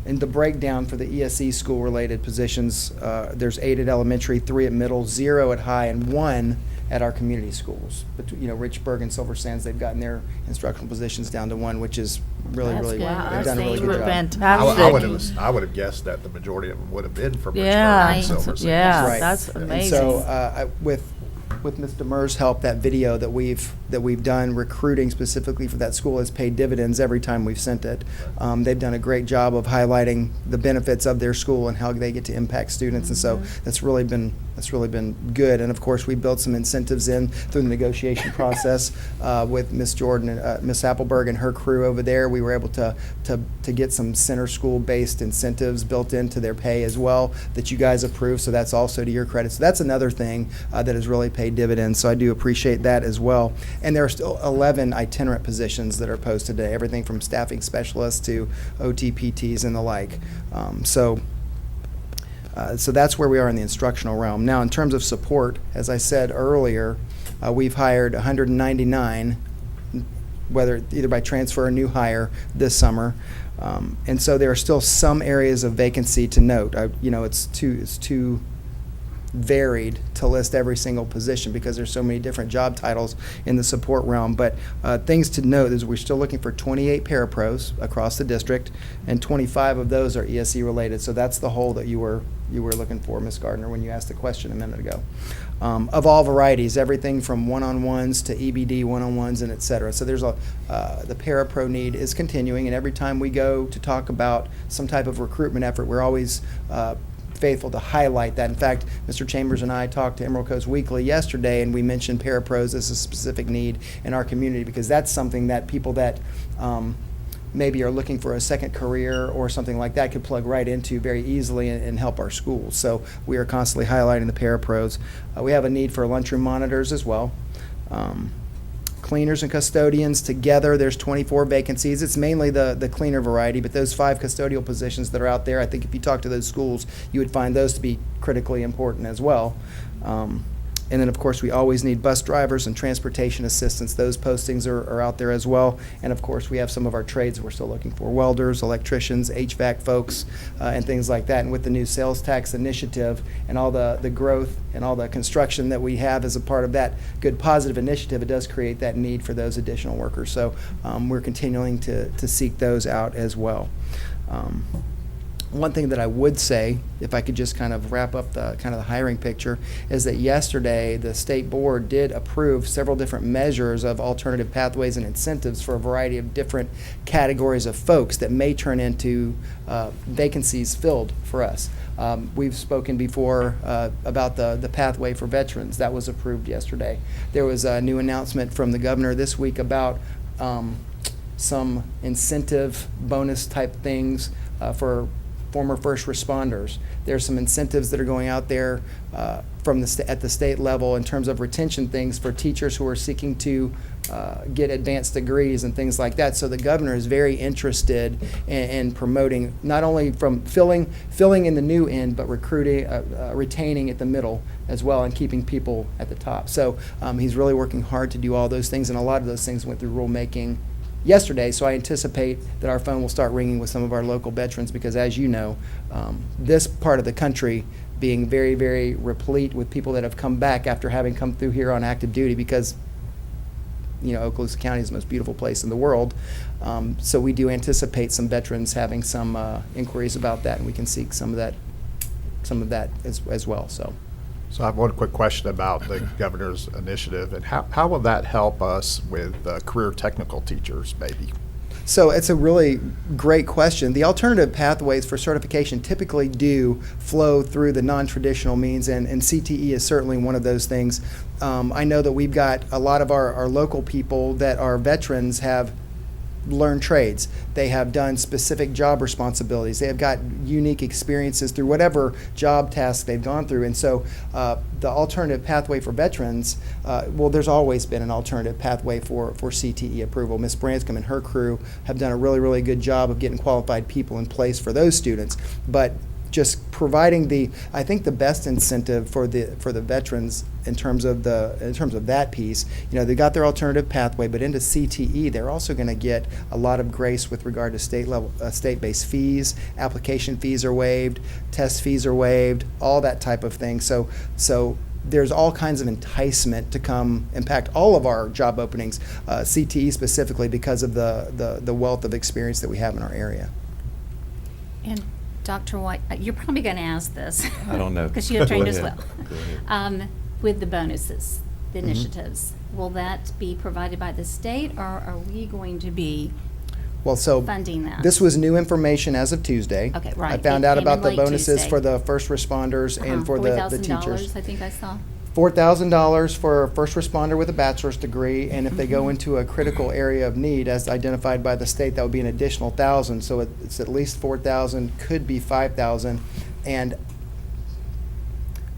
[SPEAKER 10] And the breakdown for the ESE school-related positions, there's 8 at elementary, 3 at middle, 0 at high, and 1 at our community schools. But, you know, Richburg and Silver Sands, they've gotten their instructional positions down to 1, which is really,
[SPEAKER 1] That's
[SPEAKER 10] really,
[SPEAKER 1] good.
[SPEAKER 10] they've done a really good job.
[SPEAKER 1] Fantastic.
[SPEAKER 2] I would have guessed that the majority of them would have been from Richburg
[SPEAKER 1] Yeah,
[SPEAKER 2] and Silver Sands.
[SPEAKER 1] yeah,
[SPEAKER 10] Right.
[SPEAKER 1] that's
[SPEAKER 10] And
[SPEAKER 1] amazing.
[SPEAKER 10] so with Ms. Demers' help, that video that we've done recruiting specifically for that school has paid dividends every time we've sent it. They've done a great job of highlighting the benefits of their school and how they get to impact students, and so that's really been good. And of course, we built some incentives in through the negotiation process with Ms. Jordan and Ms. Appleberg and her crew over there. We were able to get some center school-based incentives built into their pay as well that you guys approved. So that's also to your credit. So that's another thing that has really paid dividends. So I do appreciate that as well. And there are still 11 itinerant positions that are posted today, everything from staffing specialists to OTPTs and the like. So that's where we are in the instructional realm. Now, in terms of support, as I said earlier, we've hired 199, whether either by transfer or new hire this summer. And so there are still some areas of vacancy to note. It's too varied to list every single position because there's so many different job titles in the support realm. But things to note is we're still looking for 28 parapros across the district, and 25 of those are ESE related. So that's the hole that you were looking for, Ms. Gardner, when you asked the question a minute ago. Of all varieties, everything from one-on-ones to EBD one-on-ones and et cetera. So there's the parapro need is continuing, and every time we go to talk about some type of recruitment effort, we're always faithful to highlight that. In fact, Mr. Chambers and I talked to Emerald Coast Weekly yesterday, and we mentioned parapros as a specific need in our community because that's something that people that maybe are looking for a second career or something like that could plug right into very easily and help our schools. So we are constantly highlighting the parapros. We have a need for lunchroom monitors as well. Cleaners and custodians together, there's 24 vacancies. It's mainly the cleaner variety, but those 5 custodial positions that are out there, I think if you talk to those schools, you would find those to be critically important as well. And then, of course, we always need bus drivers and transportation assistants. Those postings are out there as well. And, of course, we have some of our trades we're still looking for: welders, electricians, HVAC folks, and things like that. And with the new sales tax initiative and all the growth and all the construction that we have as a part of that good positive initiative, it does create that need for those additional workers. So we're continuing to seek those out as well. One thing that I would say, if I could just kind of wrap up the hiring picture, is that yesterday the state board did approve several different measures of alternative pathways and incentives for a variety of different categories of folks that may turn into vacancies filled for us. We've spoken before about the pathway for veterans. That was approved yesterday. There was a new announcement from the governor this week about some incentive bonus type things for former first responders. There's some incentives that are going out there from at the state level in terms of retention things for teachers who are seeking to get advanced degrees and things like that. So the governor is very interested in promoting not only from filling in the new end, but recruiting, retaining at the middle as well, and keeping people at the top. So he's really working hard to do all those things, and a lot of those things went through rulemaking yesterday, so I anticipate that our phone will start ringing with some of our local veterans because, as you know, this part of the country being very, very replete with people that have come back after having come through here on active duty because, Okaloosa County is the most beautiful place in the world. So we do anticipate some veterans having some inquiries about that, and we can seek some of that as well.
[SPEAKER 2] So I have one quick question about the governor's initiative, and how will that help us with career technical teachers, maybe?
[SPEAKER 10] So it's a really great question. The alternative pathways for certification typically do flow through the non-traditional means, and CTE is certainly one of those things. I know that we've got a lot of our local people that are veterans have learned trades. They have done specific job responsibilities. They have got unique experiences through whatever job task they've gone through. And so the alternative pathway for veterans, there's always been an alternative pathway for CTE approval. Ms. Branscombe and her crew have done a really, really good job of getting qualified people in place for those students. But just providing I think the best incentive for the veterans in terms of that piece, they got their alternative pathway, but into CTE they're also going to get a lot of grace with regard to state-based fees. Application fees are waived, test fees are waived, all that type of thing. So there's all kinds of enticement to come impact all of our job openings, CTE specifically, because of the wealth of experience that we have in our area.
[SPEAKER 3] And Dr. White, you're probably going to ask this.
[SPEAKER 9] I don't know.
[SPEAKER 3] Because you have trained
[SPEAKER 9] Go
[SPEAKER 3] as
[SPEAKER 9] ahead.
[SPEAKER 3] well.
[SPEAKER 9] Go ahead.
[SPEAKER 3] With the bonuses, the initiatives, will that be provided by the state, or are we going to be
[SPEAKER 10] Well, so
[SPEAKER 3] funding that?
[SPEAKER 10] this was new information as of Tuesday.
[SPEAKER 3] Okay, right.
[SPEAKER 10] I found
[SPEAKER 3] It
[SPEAKER 10] out
[SPEAKER 3] came
[SPEAKER 10] about
[SPEAKER 3] in
[SPEAKER 10] the
[SPEAKER 3] late
[SPEAKER 10] bonuses
[SPEAKER 3] Tuesday.
[SPEAKER 10] for the first responders and for the teachers.
[SPEAKER 3] $4,000, I think I saw.
[SPEAKER 10] $4,000 for a first responder with a bachelor's degree, and if they go into a critical area of need as identified by the state, that would be an additional $1,000. So it's at least $4,000, could be $5,000. And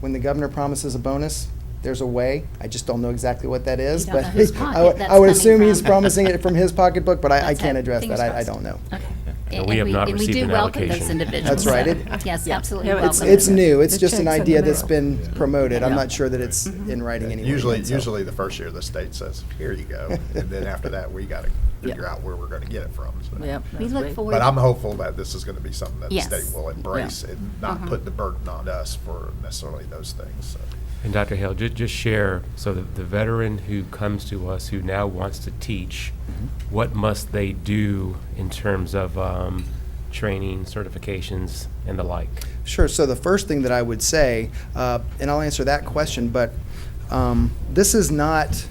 [SPEAKER 10] when the governor promises a bonus, there's a way. I just don't know exactly what that is.
[SPEAKER 3] You don't
[SPEAKER 10] But
[SPEAKER 3] know whose
[SPEAKER 10] I
[SPEAKER 3] pocket
[SPEAKER 10] would-
[SPEAKER 3] that's
[SPEAKER 10] I would
[SPEAKER 3] coming
[SPEAKER 10] assume he's
[SPEAKER 3] from.
[SPEAKER 10] promising it from his pocketbook, but I
[SPEAKER 3] Let's
[SPEAKER 10] can't
[SPEAKER 3] hope.
[SPEAKER 10] address
[SPEAKER 3] Fingers
[SPEAKER 10] that. I
[SPEAKER 3] crossed.
[SPEAKER 10] don't know.
[SPEAKER 3] Okay.
[SPEAKER 8] And we have not
[SPEAKER 3] and we
[SPEAKER 8] received
[SPEAKER 3] do
[SPEAKER 8] an
[SPEAKER 3] welcome those
[SPEAKER 8] allocation.
[SPEAKER 3] individuals.
[SPEAKER 10] That's right. It-
[SPEAKER 3] Yes,
[SPEAKER 1] Yeah.
[SPEAKER 3] absolutely
[SPEAKER 1] Yeah,
[SPEAKER 3] welcome.
[SPEAKER 10] It's
[SPEAKER 3] them.
[SPEAKER 10] new. It's
[SPEAKER 7] The
[SPEAKER 10] just an
[SPEAKER 7] check's in
[SPEAKER 10] idea
[SPEAKER 7] the
[SPEAKER 10] that's
[SPEAKER 7] mail.
[SPEAKER 10] been promoted. I'm
[SPEAKER 1] Yeah.
[SPEAKER 10] not sure that it's in writing anywhere.
[SPEAKER 2] Usually,
[SPEAKER 10] yet, so.
[SPEAKER 2] usually the first year the state says, here you go, and then after that, we gotta figure out where we're gonna get it from. so.
[SPEAKER 1] Yep.
[SPEAKER 3] We
[SPEAKER 1] that's
[SPEAKER 3] look
[SPEAKER 1] great.
[SPEAKER 3] forward.
[SPEAKER 2] But I'm hopeful that this is gonna be something that the
[SPEAKER 3] Yes.
[SPEAKER 2] state will embrace and not put the burden on us for necessarily those things, so.
[SPEAKER 8] And Dr. Hale, just share, so the veteran who comes to us who now wants to teach, what must they do in terms of training, certifications, and the like?
[SPEAKER 10] Sure. So the first thing that I would say, and I'll answer that question, but this is not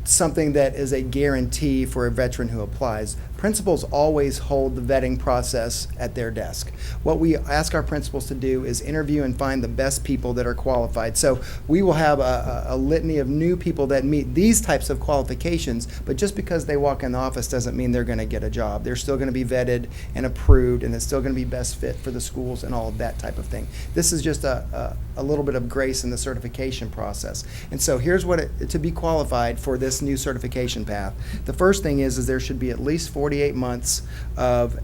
[SPEAKER 10] something that is a guarantee for a veteran who applies. Principals always hold the vetting process at their desk. What we ask our principals to do is interview and find the best people that are qualified. So we will have a litany of new people that meet these types of qualifications, but just because they walk in the office doesn't mean they're going to get a job. They're still going to be vetted and approved, and it's still going to be best fit for the schools and all of that type of thing. This is just a little bit of grace in the certification process. And so here's what to be qualified for this new certification path. The first thing is there should be at least 48 months of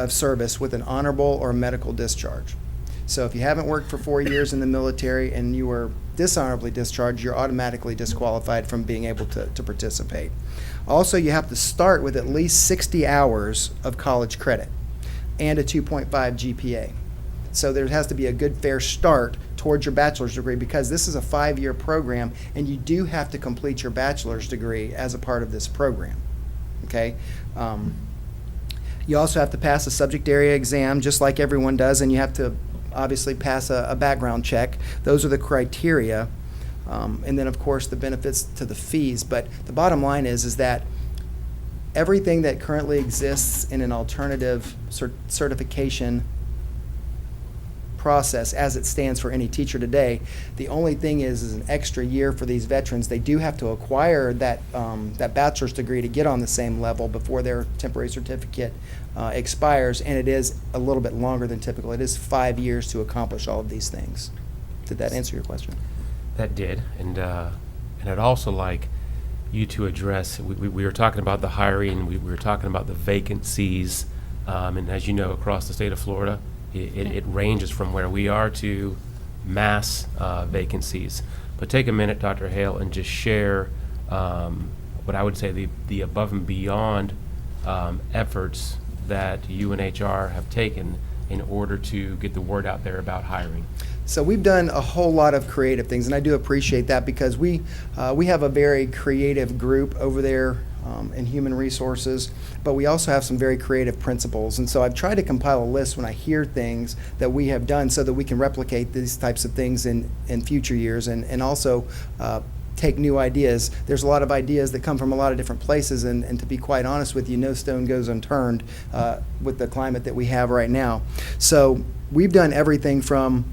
[SPEAKER 10] service with an honorable or medical discharge. So if you haven't worked for 4 years in the military and you were dishonorably discharged, you're automatically disqualified from being able to participate. Also, you have to start with at least 60 hours of college credit and a 2.5 GPA. So there has to be a good, fair start towards your bachelor's degree, because this is a 5-year program, and you do have to complete your bachelor's degree as a part of this program. Okay? You also have to pass a subject area exam, just like everyone does, and you have to obviously pass a background check. Those are the criteria. And then, of course, the benefits to the fees. But the bottom line is that everything that currently exists in an alternative certification process as it stands for any teacher today, the only thing is an extra year for these veterans. They do have to acquire that bachelor's degree to get on the same level before their temporary certificate expires, and it is a little bit longer than typical. It is 5 years to accomplish all of these things. Did that answer your question?
[SPEAKER 8] That did, and I'd also like you to address, we were talking about the hiring, we were talking about the vacancies, and as you know, across the state of Florida, it ranges from where we are to mass vacancies. But take a minute, Dr. Hale, and just share what I would say the above and beyond efforts that UNHR have taken in order to get the word out there about hiring.
[SPEAKER 10] So we've done a whole lot of creative things, and I do appreciate that, because we have a very creative group over there in human resources, but we also have some very creative principals. And so I've tried to compile a list when I hear things that we have done so that we can replicate these types of things in future years, and also take new ideas. There's a lot of ideas that come from a lot of different places, and to be quite honest with you, no stone goes unturned with the climate that we have right now. So we've done everything from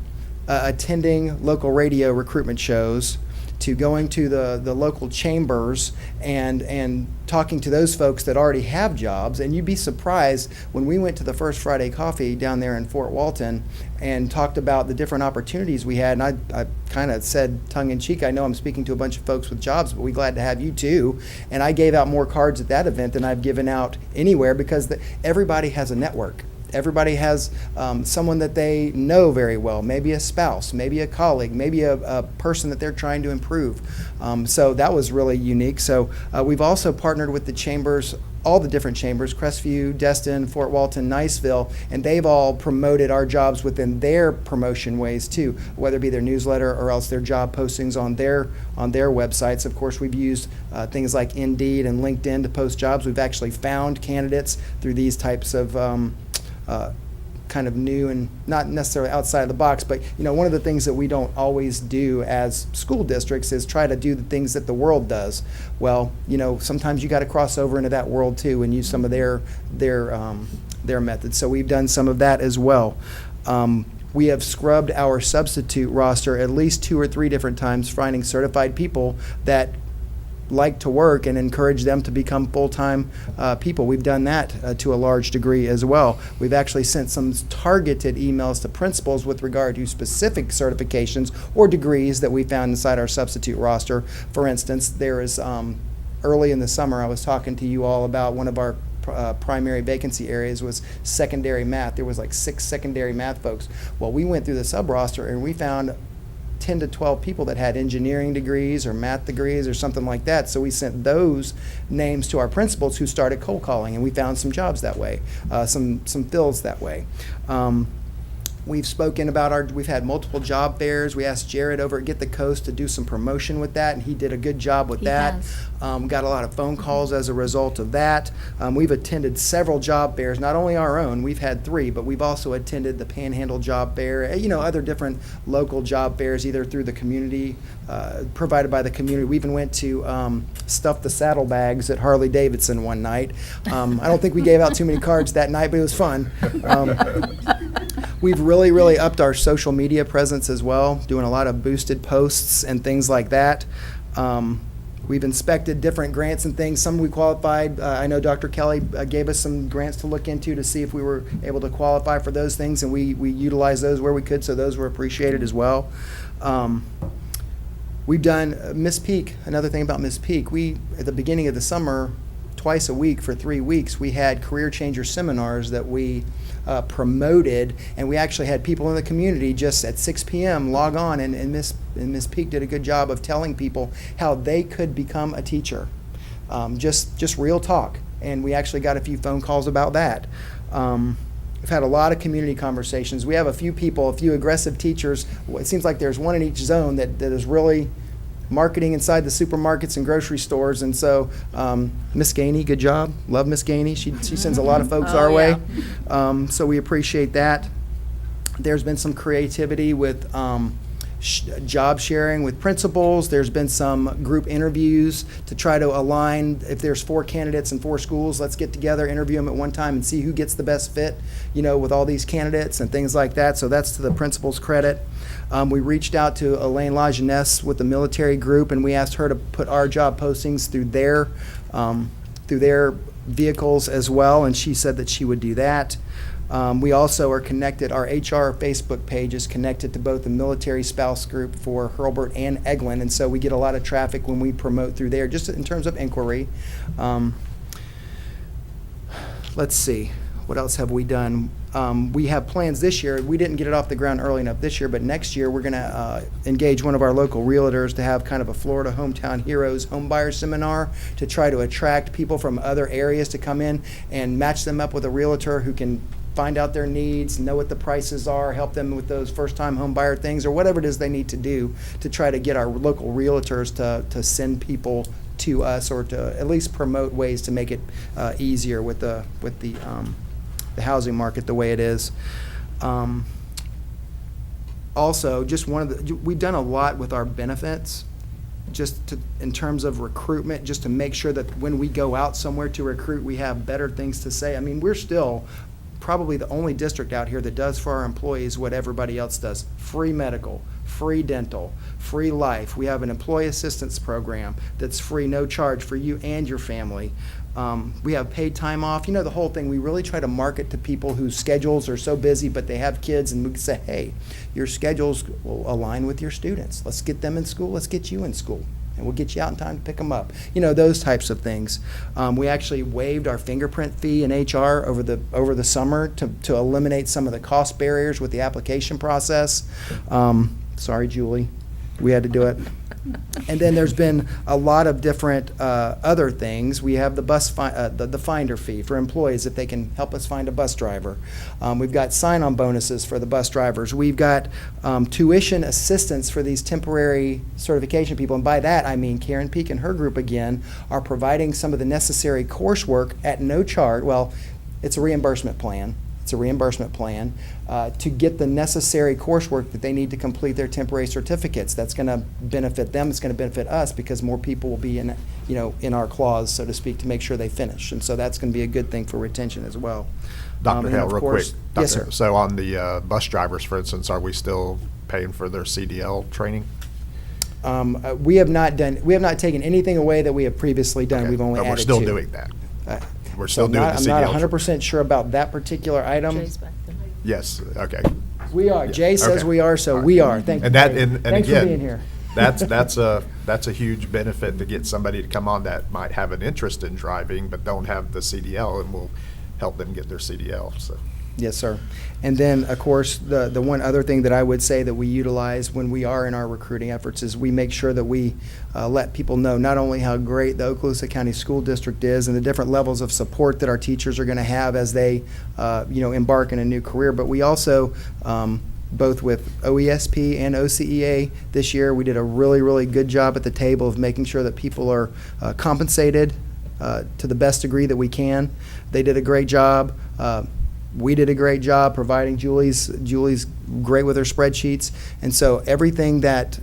[SPEAKER 10] attending local radio recruitment shows to going to the local chambers and talking to those folks that already have jobs. And you'd be surprised, when we went to the First Friday Coffee down there in Fort Walton and talked about the different opportunities we had, and I kind of said tongue-in-cheek, I know I'm speaking to a bunch of folks with jobs, but we're glad to have you too. And I gave out more cards at that event than I've given out anywhere, because everybody has a network. Everybody has someone that they know very well, maybe a spouse, maybe a colleague, maybe a person that they're trying to improve. So that was really unique. So we've also partnered with the chambers, all the different chambers, Crestview, Destin, Fort Walton, Niceville, and they've all promoted our jobs within their promotion ways too, whether it be their newsletter or else their job postings on their websites. Of course, we've used things like Indeed and LinkedIn to post jobs. We've actually found candidates through these types of kind of new and not necessarily outside of the box, but one of the things that we don't always do as school districts is try to do the things that the world does. Well, sometimes you got to cross over into that world too and use some of their methods. So we've done some of that as well. We have scrubbed our substitute roster at least 2 or 3 different times, finding certified people that like to work and encourage them to become full-time people. We've done that to a large degree as well. We've actually sent some targeted emails to principals with regard to specific certifications or degrees that we found inside our substitute roster. For instance, there is early in the summer, I was talking to you all about one of our primary vacancy areas was secondary math. There was like 6 secondary math folks. Well, we went through the sub-roster and we found 10 to 12 people that had engineering degrees or math degrees or something like that. So we sent those names to our principals who started cold calling, and we found some jobs that way, some fills that way. We've spoken about we've had multiple job fairs. We asked Jared over at Get the Coast to do some promotion with that, and he did a good job with that. Got a lot of phone calls as a result of that. We've attended several job fairs, not only our own, we've had 3, but we've also attended the Panhandle Job Fair, other different local job fairs, either through the community, provided by the community. We even went to Stuff the Saddlebags at Harley Davidson one night. I don't think we gave out too many cards that night, but it was fun. We've really upped our social media presence as well, doing a lot of boosted posts and things like that. We've inspected different grants and things. Some we qualified. I know Dr. Kelly gave us some grants to look into to see if we were able to qualify for those things, and we utilized those where we could, so those were appreciated as well. We've done Miss Peak. Another thing about Miss Peak, we, at the beginning of the summer, twice a week for 3 weeks, we had career changer seminars that we promoted, and we actually had people in the community just at 6 p.m. log on, and Miss Peak did a good job of telling people how they could become a teacher. Just real talk, and we actually got a few phone calls about that. We've had a lot of community conversations. We have a few aggressive teachers. It seems like there's one in each zone that is really marketing inside the supermarkets and grocery stores. And so Miss Gainey, good job. Love Miss Gainey. She sends a lot of folks our way. So we appreciate that. There's been some creativity with job sharing with principals. There's been some group interviews to try to align. If there's 4 candidates in 4 schools, let's get together, interview them at one time, and see who gets the best fit, with all these candidates and things like that. So that's to the principal's credit. We reached out to Elaine Lajeunesse with the military group, and we asked her to put our job postings through their vehicles as well, and she said that she would do that. We also are connected, our HR Facebook page is connected to both the military spouse group for Hurlburt and Eglin, and so we get a lot of traffic when we promote through there, just in terms of inquiry. Let's see, what else have we done? We have plans this year. We didn't get it off the ground early enough this year, but next year we're going to engage one of our local realtors to have kind of a Florida Hometown Heroes homebuyer seminar to try to attract people from other areas to come in and match them up with a realtor who can find out their needs, know what the prices are, help them with those first-time home buyer things, or whatever it is they need to do to try to get our local realtors to send people to us, or to at least promote ways to make it easier with the housing market the way it is. Also, just we've done a lot with our benefits, in terms of recruitment, just to make sure that when we go out somewhere to recruit, we have better things to say. I mean, we're still probably the only district out here that does for our employees what everybody else does: free medical, free dental, free life. We have an employee assistance program that's free, no charge for you and your family. We have paid time off, the whole thing. We really try to market to people whose schedules are so busy, but they have kids, and we say, hey, your schedules will align with your students. Let's get them in school. Let's get you in school, and we'll get you out in time to pick them up. Those types of things. We actually waived our fingerprint fee in HR over the summer to eliminate some of the cost barriers with the application process. Sorry, Julie, we had to do it. And then there's been a lot of different other things. We have the the finder fee for employees if they can help us find a bus driver. We've got sign-on bonuses for the bus drivers. We've got tuition assistance for these temporary certification people. And by that, I mean Karen Peak and her group, again, are providing some of the necessary coursework at no charge. Well, it's a reimbursement plan. it's a reimbursement plan, to get the necessary coursework that they need to complete their temporary certificates. That's going to benefit them, it's going to benefit us, because more people will be in, in our clause, so to speak, to make sure they finish. And so that's going to be a good thing for retention as well.
[SPEAKER 2] Dr.
[SPEAKER 10] And
[SPEAKER 2] Hale,
[SPEAKER 10] of
[SPEAKER 2] real
[SPEAKER 10] course-
[SPEAKER 2] quick.
[SPEAKER 10] Yes,
[SPEAKER 2] Doctor,
[SPEAKER 10] sir.
[SPEAKER 2] So on the bus drivers, for instance, are we still paying for their CDL training?
[SPEAKER 10] We have not taken anything away that we have previously done.
[SPEAKER 2] Okay,
[SPEAKER 10] We've only
[SPEAKER 2] but
[SPEAKER 10] added
[SPEAKER 2] we're still
[SPEAKER 10] two.
[SPEAKER 2] doing that. We're
[SPEAKER 10] So
[SPEAKER 2] still doing the CDL.
[SPEAKER 10] I'm not 100% sure about that particular item.
[SPEAKER 1] Jay's back there.
[SPEAKER 2] Yes, okay.
[SPEAKER 10] We are.
[SPEAKER 2] Yeah,
[SPEAKER 10] Jay says
[SPEAKER 2] okay.
[SPEAKER 10] we are, so
[SPEAKER 2] All right.
[SPEAKER 10] we are. Thank you.
[SPEAKER 2] And that,
[SPEAKER 10] Jay.
[SPEAKER 2] and
[SPEAKER 10] Thanks
[SPEAKER 2] again,
[SPEAKER 10] for being here.
[SPEAKER 2] that's a huge benefit to get somebody to come on that might have an interest in driving but don't have the CDL, and we'll help them get their CDL, so.
[SPEAKER 10] Yes, sir. And then, of course, the one other thing that I would say that we utilize when we are in our recruiting efforts is we make sure that we let people know not only how great the Okaloosa County School District is and the different levels of support that our teachers are going to have as they, embark in a new career, but we also, both with OESP and OCEA this year, we did a really, really good job at the table of making sure that people are compensated to the best degree that we can. They did a great job. We did a great job providing Julie's great with her spreadsheets, and so everything that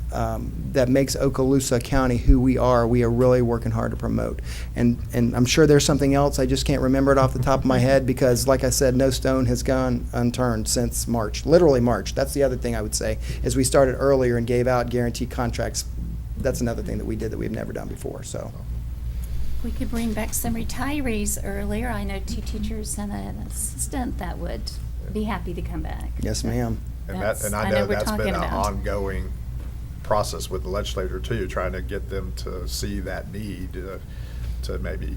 [SPEAKER 10] makes Okaloosa County who we are really working hard to promote. And I'm sure there's something else, I just can't remember it off the top of my head, because like I said, no stone has gone unturned since March, literally March. That's the other thing I would say, is we started earlier and gave out guaranteed contracts. That's another thing that we did that we've never done before, so.
[SPEAKER 3] We could bring back some retirees earlier. I know 2 teachers and an assistant that would be happy to come back.
[SPEAKER 10] Yes, ma'am.
[SPEAKER 2] And
[SPEAKER 3] That's-
[SPEAKER 2] I
[SPEAKER 3] I know
[SPEAKER 2] know
[SPEAKER 3] we're
[SPEAKER 2] that's been
[SPEAKER 3] talking
[SPEAKER 2] an
[SPEAKER 3] about.
[SPEAKER 2] ongoing process with the legislature too, trying to get them to see that need, to maybe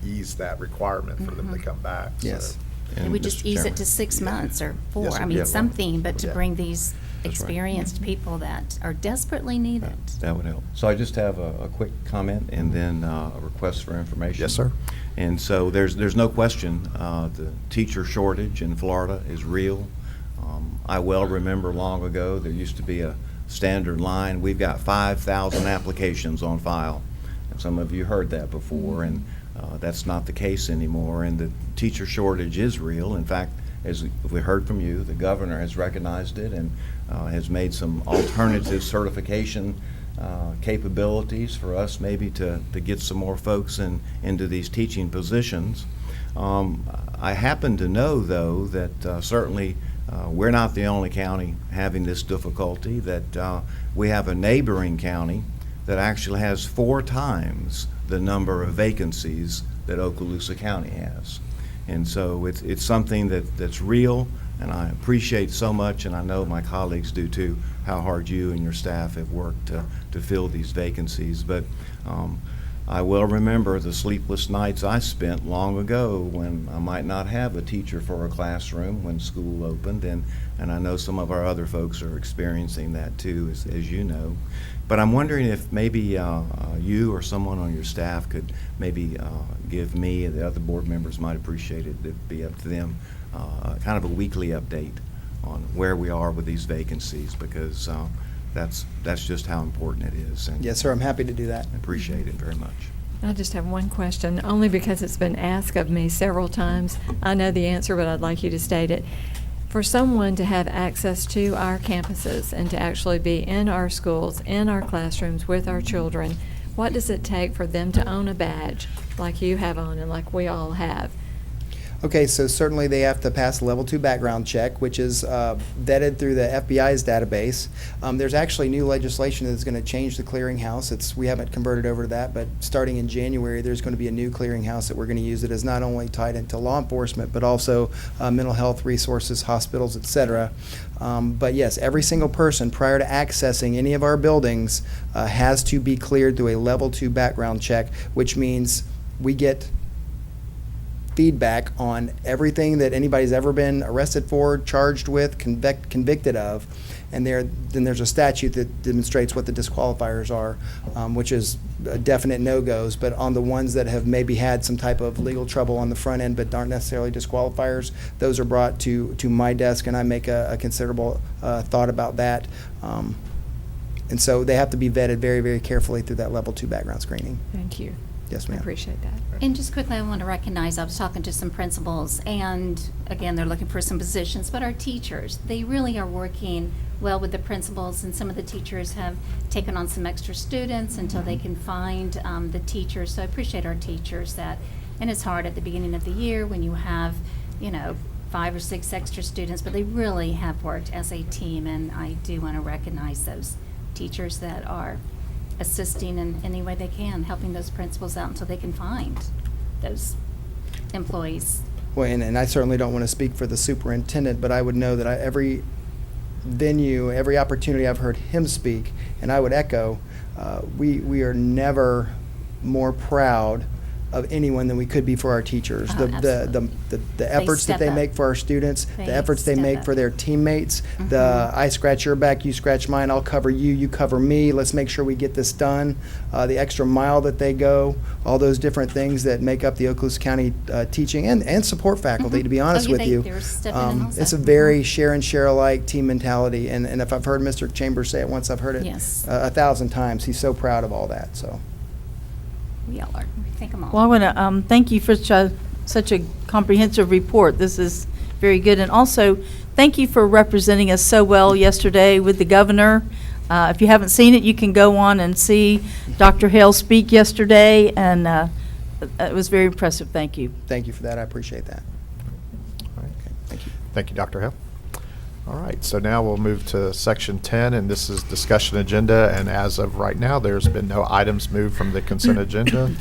[SPEAKER 2] ease that requirement for them to come back. so.
[SPEAKER 10] Yes.
[SPEAKER 3] Can we just
[SPEAKER 9] Mr.
[SPEAKER 3] ease it
[SPEAKER 9] Chairman.
[SPEAKER 3] to 6 months or 4?
[SPEAKER 2] Yes,
[SPEAKER 3] I
[SPEAKER 2] sir.
[SPEAKER 3] mean,
[SPEAKER 9] Yeah.
[SPEAKER 3] something, but to
[SPEAKER 2] Yeah.
[SPEAKER 3] bring these
[SPEAKER 9] That's right.
[SPEAKER 3] experienced people that are desperately needed.
[SPEAKER 9] That would help. So I just have a quick comment and then a request for information.
[SPEAKER 2] Yes, sir.
[SPEAKER 9] And so there's no question, the teacher shortage in Florida is real. I well remember long ago, there used to be a standard line. We've got 5,000 applications on file. And some of you heard that before, and that's not the case anymore. And the teacher shortage is real. In fact, as we heard from you, the governor has recognized it and has made some alternative certification capabilities for us maybe to get some more folks into these teaching positions. I happen to know, though, that certainly we're not the only county having this difficulty, that we have a neighboring county that actually has 4 times the number of vacancies that Okaloosa County has. And so it's something that's real, and I appreciate so much, and I know my colleagues do too, how hard you and your staff have worked to fill these vacancies. But I will remember the sleepless nights I spent long ago when I might not have a teacher for a classroom when school opened, and I know some of our other folks are experiencing that too, as you know. But I'm wondering if maybe you or someone on your staff could maybe give me, and the other board members might appreciate it, it'd be up to them, kind of a weekly update on where we are with these vacancies, because that's just how important it is. And
[SPEAKER 10] Yes, sir, I'm happy to do that.
[SPEAKER 9] I appreciate it very much.
[SPEAKER 7] I just have one question, only because it's been asked of me several times. I know the answer, but I'd like you to state it. For someone to have access to our campuses and to actually be in our schools, in our classrooms with our children, what does it take for them to own a badge like you have on and like we all have?
[SPEAKER 10] Okay, so certainly they have to pass a level 2 background check, which is vetted through the FBI's database. There's actually new legislation that's going to change the clearinghouse. We haven't converted over to that, but starting in January, there's going to be a new clearinghouse that we're going to use that is not only tied into law enforcement, but also mental health resources, hospitals, et cetera. But yes, every single person prior to accessing any of our buildings has to be cleared through a level 2 background check, which means we get feedback on everything that anybody's ever been arrested for, charged with, convicted of, and then there's a statute that demonstrates what the disqualifiers are, which is definite no-goes. But on the ones that have maybe had some type of legal trouble on the front end but aren't necessarily disqualifiers, those are brought to my desk, and I make a considerable thought about that. And so they have to be vetted very, very carefully through that level 2 background screening.
[SPEAKER 7] Thank you.
[SPEAKER 10] Yes,
[SPEAKER 7] I
[SPEAKER 10] ma'am.
[SPEAKER 7] appreciate that.
[SPEAKER 3] And just quickly, I want to recognize, I was talking to some principals, and again, they're looking for some positions, but our teachers, they really are working well with the principals, and some of the teachers have taken on some extra students until they can find the teachers. So I appreciate our teachers that, and it's hard at the beginning of the year when you have, 5 or 6 extra students, but they really have worked as a team, and I do want to recognize those teachers that are assisting in any way they can, helping those principals out until they can find those employees.
[SPEAKER 10] Well, and I certainly don't want to speak for the superintendent, but I would know that every venue, every opportunity I've heard him speak, and I would echo, we are never more proud of anyone than we could be for our teachers.
[SPEAKER 3] Oh, absolutely.
[SPEAKER 10] The efforts that
[SPEAKER 3] step
[SPEAKER 10] they
[SPEAKER 3] up.
[SPEAKER 10] make for our students,
[SPEAKER 3] They
[SPEAKER 10] the efforts they
[SPEAKER 3] step
[SPEAKER 10] make
[SPEAKER 3] up.
[SPEAKER 10] for their teammates, the
[SPEAKER 3] Mhm.
[SPEAKER 10] I scratch your back, you scratch mine, I'll cover you, you cover me, let's make sure we get this done, the extra mile that they go, all those different things that make up the Okaloosa County teaching and support faculty,
[SPEAKER 3] Mhm.
[SPEAKER 10] to be honest
[SPEAKER 3] Oh, yeah,
[SPEAKER 10] with you.
[SPEAKER 3] they're stepping in also.
[SPEAKER 10] It's a very share and share alike team mentality, and if I've heard Mr. Chambers say it once, I've heard it
[SPEAKER 3] Yes.
[SPEAKER 10] 1,000 times. He's so proud of all that, so.
[SPEAKER 3] We all are. We thank them all.
[SPEAKER 1] Well, I want to thank you for such a comprehensive report. This is very good. And also, thank you for representing us so well yesterday with the governor. If you haven't seen it, you can go on and see Dr. Hale speak yesterday, and it was very impressive. Thank you.
[SPEAKER 10] Thank you for that. I appreciate that.
[SPEAKER 2] All right.
[SPEAKER 10] Okay, thank you.
[SPEAKER 2] Thank you, Dr. Hale. All right, so now we'll move to section 10, and this is discussion agenda, and as of right now, there's been no items moved from the consent agenda,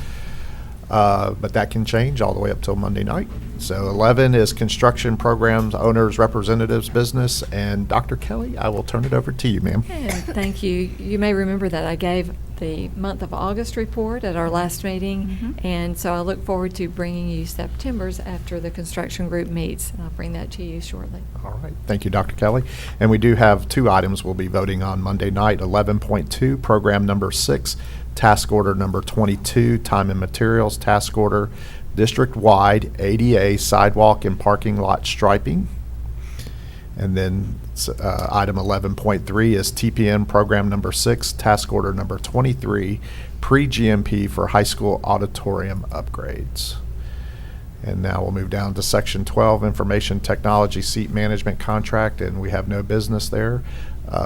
[SPEAKER 2] but that can change all the way up till Monday night. So 11 is construction programs, owners, representatives, business, and Dr. Kelly, I will turn it over to you, ma'am.
[SPEAKER 7] And thank you. You may remember that I gave the month of August report at our last meeting,
[SPEAKER 1] Mhm.
[SPEAKER 7] and so I look forward to bringing you September's after the construction group meets, and I'll bring that to you shortly.
[SPEAKER 2] All right, thank you, Dr. Kelly. And we do have 2 items we'll be voting on Monday night. 11.2, program number 6, task order number 22, time and materials task order, district-wide ADA sidewalk and parking lot striping. And then item 11.3 is TPN program number 6, task order number 23, pre-GMP for high school auditorium upgrades. And now we'll move down to section 12, information technology seat management contract, and we have no business there.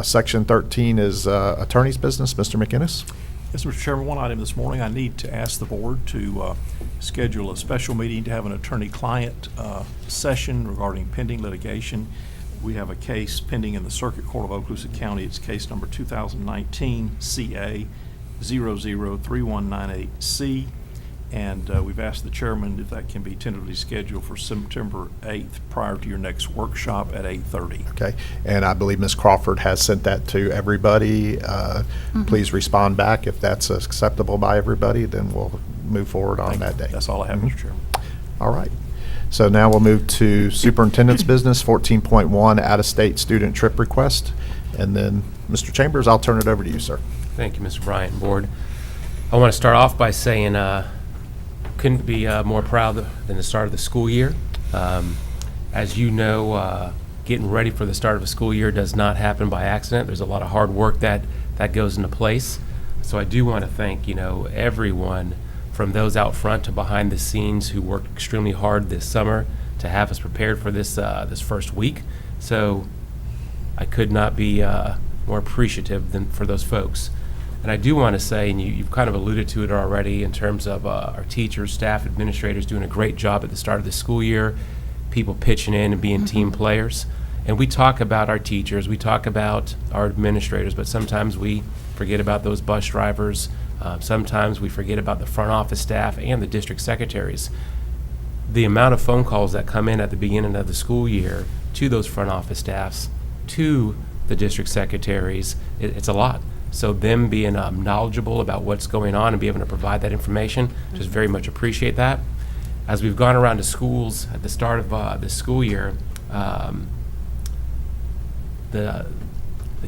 [SPEAKER 2] Section 13 is attorney's business. Mr. McInnes?
[SPEAKER 11] Yes, Mr. Chairman, one item this morning, I need to ask the board to schedule a special meeting to have an attorney-client session regarding pending litigation. We have a case pending in the Circuit Court of Okaloosa County. It's case number 2019 CA 003198C. And we've asked the chairman if that can be tentatively scheduled for September 8th prior to your next workshop at 8:30.
[SPEAKER 2] Okay, and I believe Ms. Crawford has sent that to everybody. Please respond back if that's acceptable by everybody, then we'll move forward on that day.
[SPEAKER 11] That's all I have,
[SPEAKER 2] Mhm.
[SPEAKER 11] Mr. Chairman.
[SPEAKER 2] All right. So now we'll move to superintendent's business, 14.1, out-of-state student trip request. And then, Mr. Chambers, I'll turn it over to you, sir.
[SPEAKER 8] Thank you, Mr. Bryant, Board. I want to start off by saying couldn't be more proud than the start of the school year. As you know, getting ready for the start of a school year does not happen by accident. There's a lot of hard work that goes into place. So I do want to thank, everyone from those out front to behind the scenes who worked extremely hard this summer to have us prepared for this first week. So I could not be more appreciative than for those folks. And I do want to say, and you've kind of alluded to it already in terms of our teachers, staff, administrators doing a great job at the start of the school year, people pitching in and being team players. And we talk about our teachers, we talk about our administrators, but sometimes we forget about those bus drivers. Sometimes we forget about the front office staff and the district secretaries. The amount of phone calls that come in at the beginning of the school year to those front office staffs, to the district secretaries, it's a lot. So them being knowledgeable about what's going on and be able to provide that information, just very much appreciate that. As we've gone around to schools at the start of the school year, the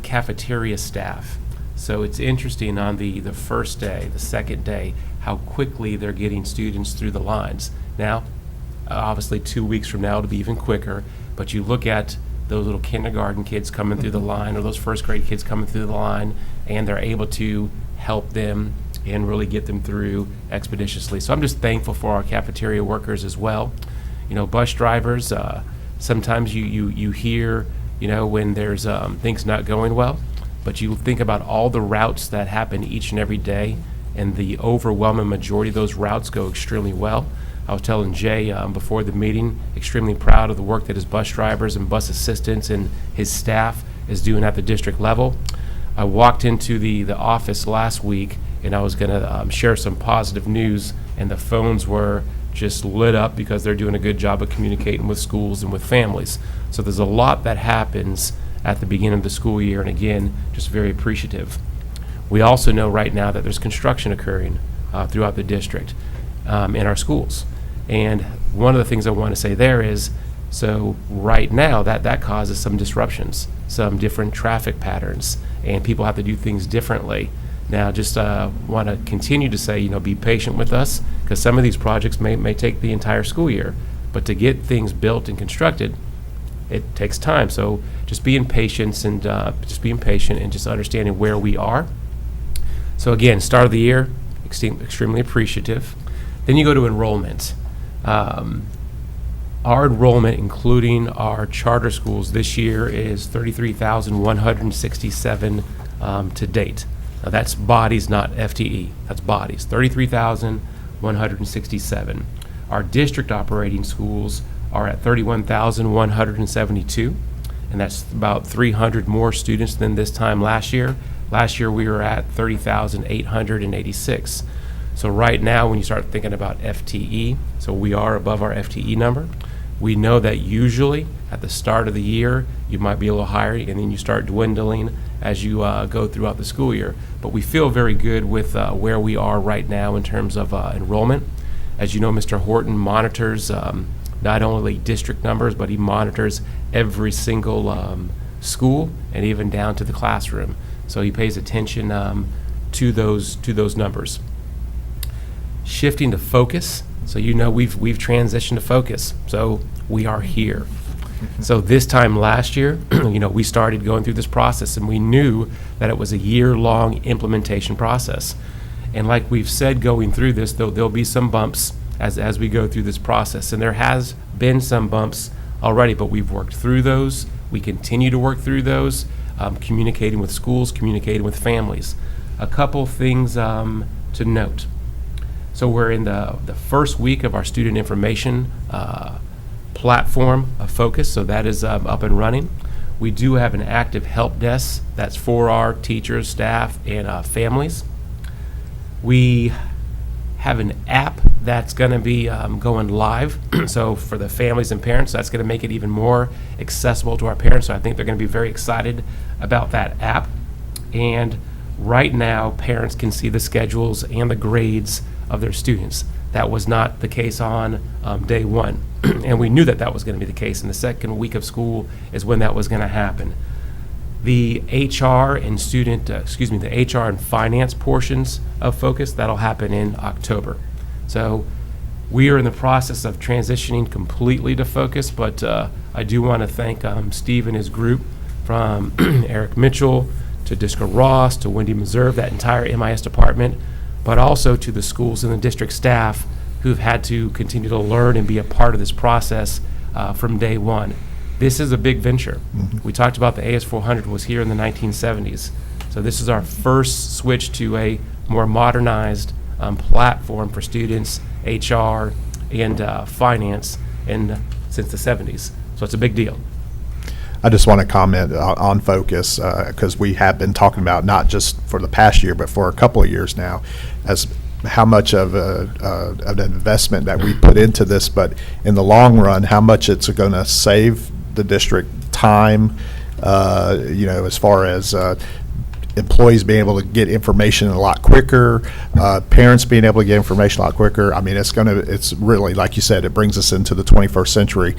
[SPEAKER 8] cafeteria staff. So it's interesting on the first day, the second day, how quickly they're getting students through the lines. Now, obviously 2 weeks from now it'll be even quicker, but you look at those little kindergarten kids coming through the line or those first grade kids coming through the line, and they're able to help them and really get them through expeditiously. So I'm just thankful for our cafeteria workers as well. You know, bus drivers, sometimes you hear, you know, when there's things not going well, but you think about all the routes that happen each and every day, and the overwhelming majority of those routes go extremely well. I was telling Jay before the meeting, extremely proud of the work that his bus drivers and bus assistants and his staff is doing at the district level. I walked into the office last week, and I was going to share some positive news, and the phones were just lit up because they're doing a good job of communicating with schools and with families. So there's a lot that happens at the beginning of the school year, and again, just very appreciative. We also know right now that there's construction occurring throughout the district in our schools. And one of the things I want to say there is, so right now that causes some disruptions, some different traffic patterns, and people have to do things differently. Now, just want to continue to say, you know, be patient with us, because some of these projects may take the entire school year, but to get things built and constructed, it takes time. So just being patient and just understanding where we are. So again, start of the year, extremely appreciative. Then you go to enrollment. Our enrollment, including our charter schools this year, is 33,167 to date. Now that's bodies, not FTE. That's bodies, 33,167. Our district operating schools are at 31,172, and that's about 300 more students than this time last year. Last year we were at 30,886. So right now, when you start thinking about FTE, so we are above our FTE number. We know that usually at the start of the year, you might be a little higher, and then you start dwindling as you go throughout the school year. But we feel very good with where we are right now in terms of enrollment. As you know, Mr. Horton monitors not only district numbers, but he monitors every single school and even down to the classroom. So he pays attention to those numbers. Shifting to focus, so you know we've transitioned to focus, so we are here. So this time last year, you know, we started going through this process, and we knew that it was a year-long implementation process. And like we've said going through this, there'll be some bumps as we go through this process, and there has been some bumps already, but we've worked through those. We continue to work through those, communicating with schools, communicating with families. A couple things to note. So we're in the first week of our student information platform of focus, so that is up and running. We do have an active help desk that's for our teachers, staff, and families. We have an app that's going to be going live. So for the families and parents, that's going to make it even more accessible to our parents. So I think they're going to be very excited about that app. And right now, parents can see the schedules and the grades of their students. That was not the case on day one. And we knew that was going to be the case. In the second week of school is when that was going to happen. The HR and the HR and finance portions of Focus, that'll happen in October. So we are in the process of transitioning completely to Focus, but I do want to thank Steve and his group, from Eric Mitchell to Diska Ross to Wendy Meserve, that entire MIS department, but also to the schools and the district staff who've had to continue to learn and be a part of this process from day one. This is a big venture. Mm-hmm. We talked about the AS400 was here in the 1970s. So this is our first switch to a more modernized platform for students, HR, and finance since the 70s. So it's a big deal.
[SPEAKER 2] I just want to comment on Focus, because we have been talking about, not just for the past year, but for a couple of years now, as how much of an investment that we put into this, but in the long run, how much it's going to save the district time, as far as employees being able to get information a lot quicker, parents being able to get information a lot quicker. I mean, it's really, like you said, it brings us into the 21st century.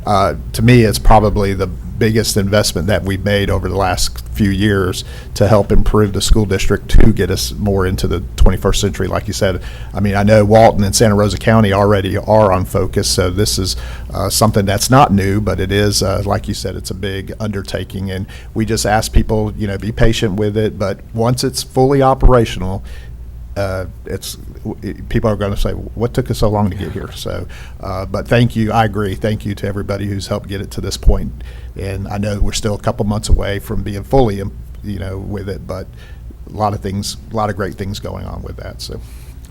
[SPEAKER 2] To me, it's probably the biggest investment that we've made over the last few years to help improve the school district to get us more into the 21st century. Like you said, I mean, I know Walton and Santa Rosa County already are on Focus, so this is something that's not new, but it is, like you said, it's a big undertaking, and we just ask people, be patient with it, but once it's fully operational, people are going to say, what took us so long to get here? So, but thank you. I agree. Thank you to everybody who's helped get it to this point. And I know we're still a couple months away from being fully, with it, but a lot of great things going on with that. So,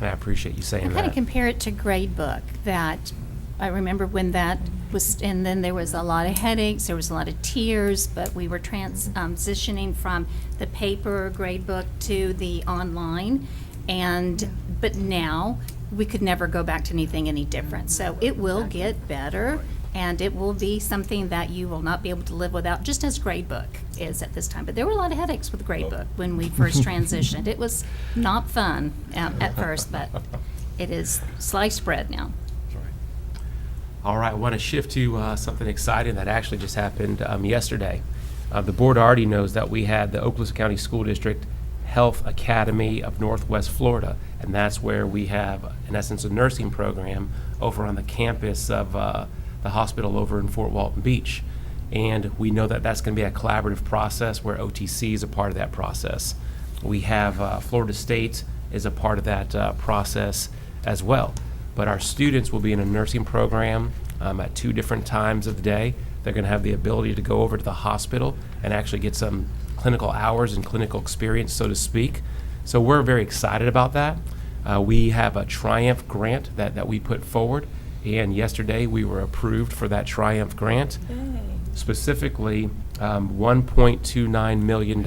[SPEAKER 8] I appreciate you saying
[SPEAKER 3] I
[SPEAKER 8] that.
[SPEAKER 3] kind of compare it to gradebook, that I remember when that was, and then there was a lot of headaches, there was a lot of tears, but we were transitioning from the paper gradebook to the online. But now, we could never go back to anything any different. So it will get better, and it will be something that you will not be able to live without, just as gradebook is at this time. But there were a lot of headaches with gradebook when we first transitioned. It was not fun at first, but it is sliced bread now.
[SPEAKER 8] All right, I want to shift to something exciting that actually just happened yesterday. The board already knows that we had the Okaloosa County School District Health Academy of Northwest Florida, and that's where we have, in essence, a nursing program over on the campus of the hospital over in Fort Walton Beach. And we know that that's going to be a collaborative process where OTC is a part of that process. We have Florida State is a part of that process as well. But our students will be in a nursing program at 2 different times of the day. They're going to have the ability to go over to the hospital and actually get some clinical hours and clinical experience, so to speak. So we're very excited about that. We have a Triumph grant that we put forward, and yesterday we were approved for that Triumph grant. Specifically, $1.29 million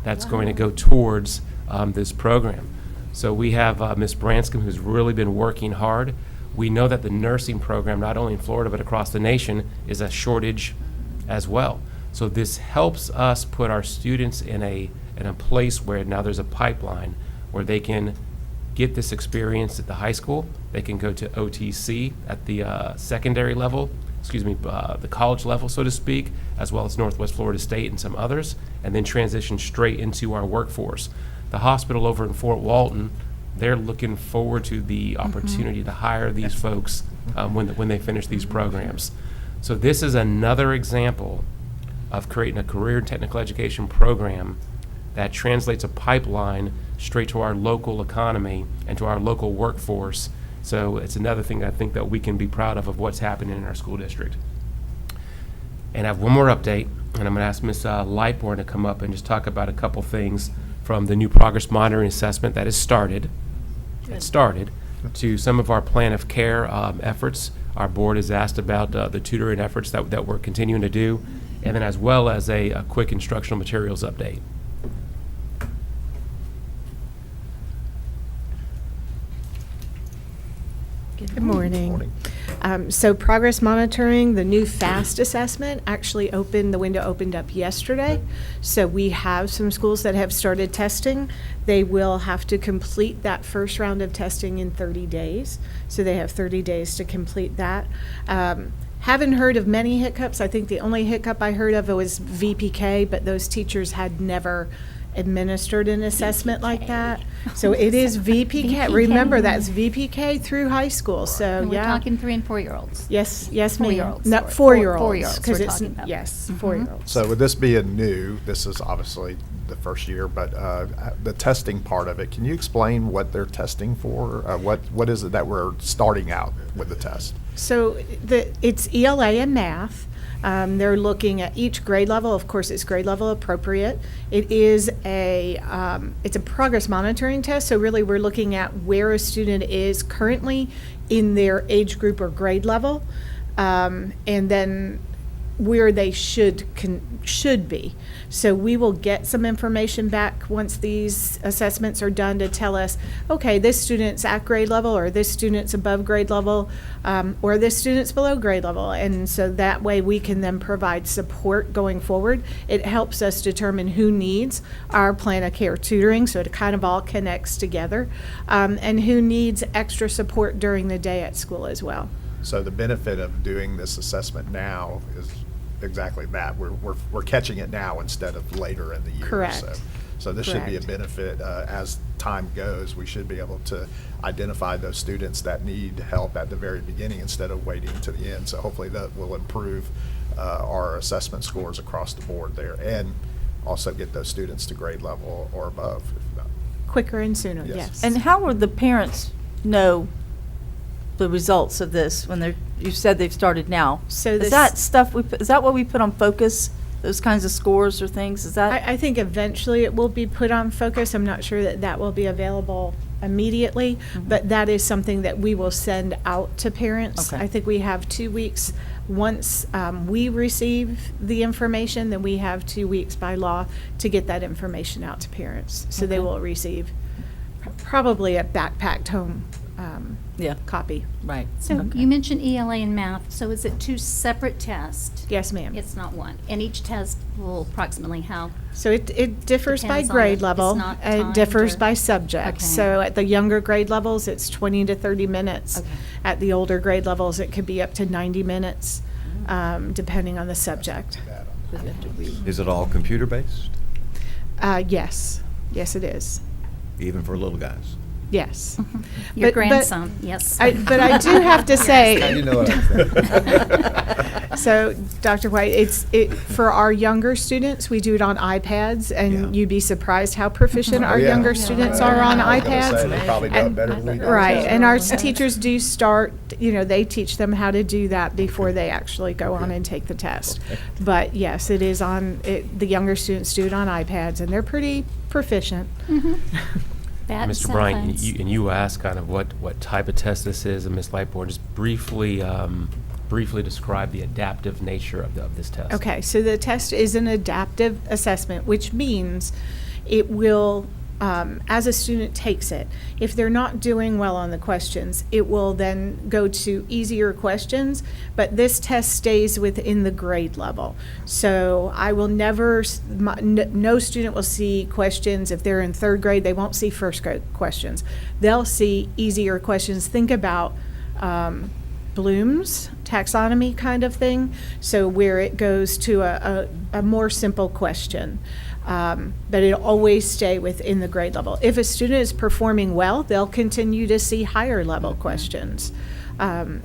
[SPEAKER 8] that's going to go towards this program. So we have Ms. Branscombe, who's really been working hard. We know that the nursing program, not only in Florida but across the nation, is a shortage as well. So this helps us put our students in a place where now there's a pipeline where they can get this experience at the high school. They can go to OTC at the secondary level, the college level, so to speak, as well as Northwest Florida State and some others, and then transition straight into our workforce. The hospital over in Fort Walton, they're looking forward to the opportunity to hire these folks when they finish these programs. So this is another example of creating a career and technical education program that translates a pipeline straight to our local economy and to our local workforce. So it's another thing I think that we can be proud of what's happening in our school district. And I have one more update, and I'm going to ask Ms. Lightborn to come up and just talk about a couple things from the new progress monitoring assessment that has started. It started to some of our plan of care efforts. Our board has asked about the tutoring efforts that we're continuing to do, and then as well as a quick instructional materials update.
[SPEAKER 4] Good morning. So progress monitoring, the new FAST assessment, actually the window opened up yesterday. So we have some schools that have started testing. They will have to complete that first round of testing in 30 days. So they have 30 days to complete that. Haven't heard of many hiccups. I think the only hiccup I heard of was VPK, but those teachers had never administered an assessment like that. So it is VPK. Remember, that's VPK through high school. So
[SPEAKER 3] And
[SPEAKER 4] yeah.
[SPEAKER 3] we're talking 3- and 4-year-olds.
[SPEAKER 4] Yes, ma'am.
[SPEAKER 3] 4-year-olds.
[SPEAKER 4] No,
[SPEAKER 3] Sorry.
[SPEAKER 4] 4-year-olds.
[SPEAKER 3] 4-year-olds
[SPEAKER 4] 'cause
[SPEAKER 3] we're
[SPEAKER 4] it's-
[SPEAKER 3] talking about.
[SPEAKER 4] Yes,
[SPEAKER 3] Mhm.
[SPEAKER 4] 4-year-olds.
[SPEAKER 2] So with this being new, this is obviously the first year, but the testing part of it, can you explain what they're testing for? What is it that we're starting out with the test?
[SPEAKER 4] So it's ELA and math. They're looking at each grade level. Of course, it's grade level appropriate. It is it's a progress monitoring test. So really, we're looking at where a student is currently in their age group or grade level, and then where they should be. So we will get some information back once these assessments are done to tell us, okay, this student's at grade level, or this student's above grade level, or this student's below grade level. And so that way we can then provide support going forward. It helps us determine who needs our plan of care tutoring, so it kind of all connects together, and who needs extra support during the day at school as well.
[SPEAKER 2] So the benefit of doing this assessment now is exactly that. We're catching it now instead of later in the year.
[SPEAKER 4] Correct.
[SPEAKER 2] So this should be a
[SPEAKER 4] Correct.
[SPEAKER 2] benefit as time goes. We should be able to identify those students that need help at the very beginning instead of waiting to the end. So hopefully that will improve our assessment scores across the board there, and also get those students to grade level or above.
[SPEAKER 4] quicker and sooner, yes.
[SPEAKER 1] And how would the parents know the results of this when they're, you said they've started now?
[SPEAKER 4] So
[SPEAKER 1] Is
[SPEAKER 4] this-
[SPEAKER 1] that stuff is that what we put on Focus, those kinds of scores or things? Is that?
[SPEAKER 4] I think eventually it will be put on Focus. I'm not sure that that will be available immediately, but that is something that we will send out to parents.
[SPEAKER 1] Okay.
[SPEAKER 4] I think we have 2 weeks. Once we receive the information, then we have 2 weeks by law to get that information out to parents. So they
[SPEAKER 1] Okay.
[SPEAKER 4] will receive probably a backpacked home
[SPEAKER 1] Yeah.
[SPEAKER 4] copy.
[SPEAKER 1] Right.
[SPEAKER 3] So
[SPEAKER 1] Okay.
[SPEAKER 3] you mentioned ELA and math, so is it 2 separate tests?
[SPEAKER 4] Yes, ma'am.
[SPEAKER 3] It's not one, and each test will approximately how?
[SPEAKER 4] So it differs by
[SPEAKER 3] Depends on
[SPEAKER 4] grade
[SPEAKER 3] it's
[SPEAKER 4] level.
[SPEAKER 3] not
[SPEAKER 4] It
[SPEAKER 3] timed
[SPEAKER 4] differs
[SPEAKER 3] or-
[SPEAKER 4] by subject.
[SPEAKER 3] Okay.
[SPEAKER 4] So at the younger grade levels, it's 20 to 30 minutes.
[SPEAKER 3] Okay.
[SPEAKER 4] At the older grade levels, it could be up to 90 minutes, depending on the subject.
[SPEAKER 9] Is it all computer-based,
[SPEAKER 4] Yes, yes, it is.
[SPEAKER 9] even for little guys?
[SPEAKER 4] Yes.
[SPEAKER 3] Your
[SPEAKER 4] But-
[SPEAKER 3] grandson, yes.
[SPEAKER 4] But I do have to say.
[SPEAKER 9] You know what I'm saying.
[SPEAKER 4] So, Dr. White, for our younger students, we do it on iPads, and
[SPEAKER 9] Yeah.
[SPEAKER 4] you'd be surprised how proficient our
[SPEAKER 9] Oh, yeah.
[SPEAKER 4] younger students are on
[SPEAKER 9] I was gonna
[SPEAKER 4] iPads.
[SPEAKER 9] say, they probably do it
[SPEAKER 4] And-
[SPEAKER 9] better than we do.
[SPEAKER 4] Right, and our teachers do start, they teach them how to do that before they actually go on and take the test. But yes, it is the younger students do it on iPads, and they're pretty proficient.
[SPEAKER 3] That
[SPEAKER 8] Mr.
[SPEAKER 3] cell
[SPEAKER 8] Bryant,
[SPEAKER 3] phones.
[SPEAKER 8] you asked kind of what type of test this is, and Ms. Lightbourne, just briefly describe the adaptive nature of this test.
[SPEAKER 4] Okay, so the test is an adaptive assessment, which means it will, as a student takes it, if they're not doing well on the questions, it will then go to easier questions, but this test stays within the grade level. So I will never, no student will see questions, if they're in 3rd grade, they won't see 1st grade questions. They'll see easier questions. Think about Bloom's taxonomy kind of thing, so where it goes to a more simple question. But it'll always stay within the grade level. If a student is performing well, they'll continue to see higher level questions. And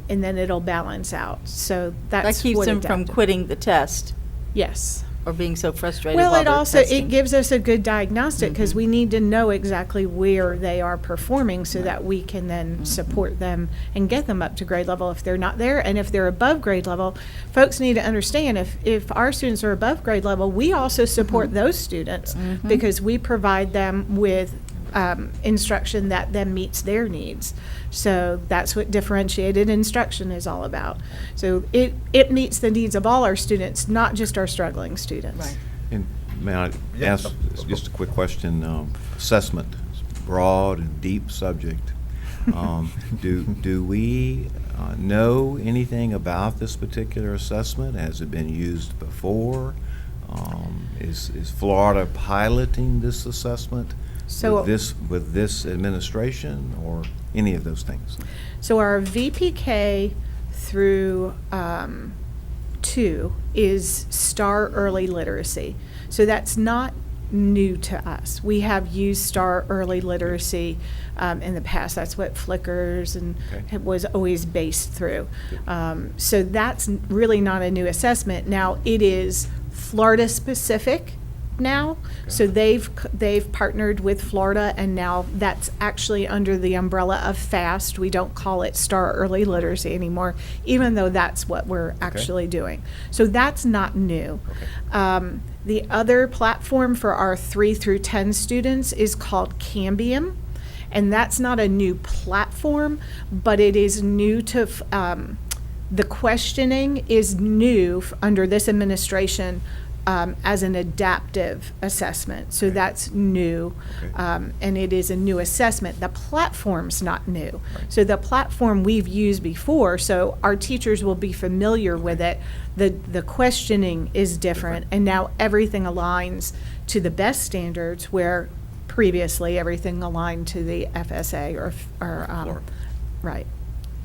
[SPEAKER 4] then it'll balance out. So
[SPEAKER 1] That
[SPEAKER 4] that's
[SPEAKER 1] keeps
[SPEAKER 4] what
[SPEAKER 1] them from
[SPEAKER 4] adaptive-
[SPEAKER 1] quitting the test
[SPEAKER 4] Yes.
[SPEAKER 1] or being so frustrated
[SPEAKER 4] Well,
[SPEAKER 1] while
[SPEAKER 4] it
[SPEAKER 1] they're
[SPEAKER 4] also,
[SPEAKER 1] testing.
[SPEAKER 4] it gives us a good diagnostic, because we need to know exactly where they are performing so that we can then support them and get them up to grade level if they're not there. And if they're above grade level, folks need to understand, if our students are above grade level, we also support those students, because we provide them with instruction that then meets their needs. So that's what differentiated instruction is all about. So it meets the needs of all our students, not just our struggling students.
[SPEAKER 1] Right.
[SPEAKER 9] And may I ask just a quick question? Assessment, it's a broad and deep subject. Do we know anything about this particular assessment? Has it been used before? Is Florida piloting this assessment
[SPEAKER 4] So-
[SPEAKER 9] with this administration, or any of those things?
[SPEAKER 4] So our VPK through 2 is STAR Early Literacy. So that's not new to us. We have used STAR Early Literacy in the past. That's what Flickrs and
[SPEAKER 9] Okay.
[SPEAKER 4] it was always based through. So that's really not a new assessment. Now, it is Florida specific now. So they've partnered with Florida, and now that's actually under the umbrella of FAST. We don't call it STAR Early Literacy anymore, even though that's what we're actually doing. So that's not new. The other platform for our 3 through 10 students is called Cambium, and that's not a new platform, but it is new to the questioning is new under this administration as an adaptive assessment. So that's new,
[SPEAKER 9] Okay.
[SPEAKER 4] and it is a new assessment. The platform's not new. So the platform we've used before, so our teachers will be familiar with it. The questioning is different, and now everything aligns to the best standards, where previously everything aligned to the FSA or
[SPEAKER 9] Florida.
[SPEAKER 4] right,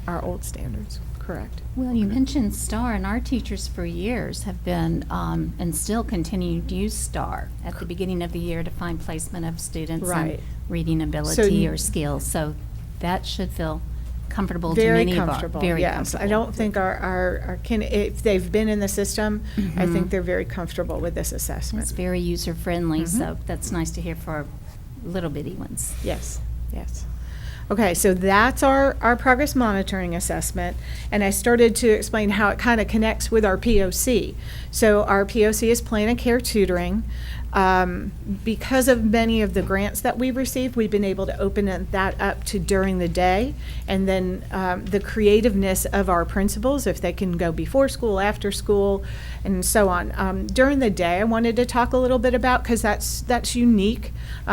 [SPEAKER 4] our old standards, correct.
[SPEAKER 3] Well, you mentioned STAR, and our teachers for years have been, and still continue to use STAR at the beginning of the year to find placement of students
[SPEAKER 4] Right.
[SPEAKER 3] and reading ability or skills. So that should feel comfortable to
[SPEAKER 4] Very
[SPEAKER 3] many of our.
[SPEAKER 4] comfortable,
[SPEAKER 3] Very
[SPEAKER 4] yes.
[SPEAKER 3] comfortable.
[SPEAKER 4] I don't think our if they've been in the system, I
[SPEAKER 3] Mhm.
[SPEAKER 4] think they're very comfortable with this assessment.
[SPEAKER 3] It's very user-friendly, so that's nice to hear for our little bitty ones.
[SPEAKER 4] Yes, yes. Okay, so that's our progress monitoring assessment, and I started to explain how it kind of connects with our POC. So our POC is plan and care tutoring. Because of many of the grants that we've received, we've been able to open that up to during the day, and then the creativeness of our principals, if they can go before school, after school, and so on. During the day, I wanted to talk a little bit about, because that's unique.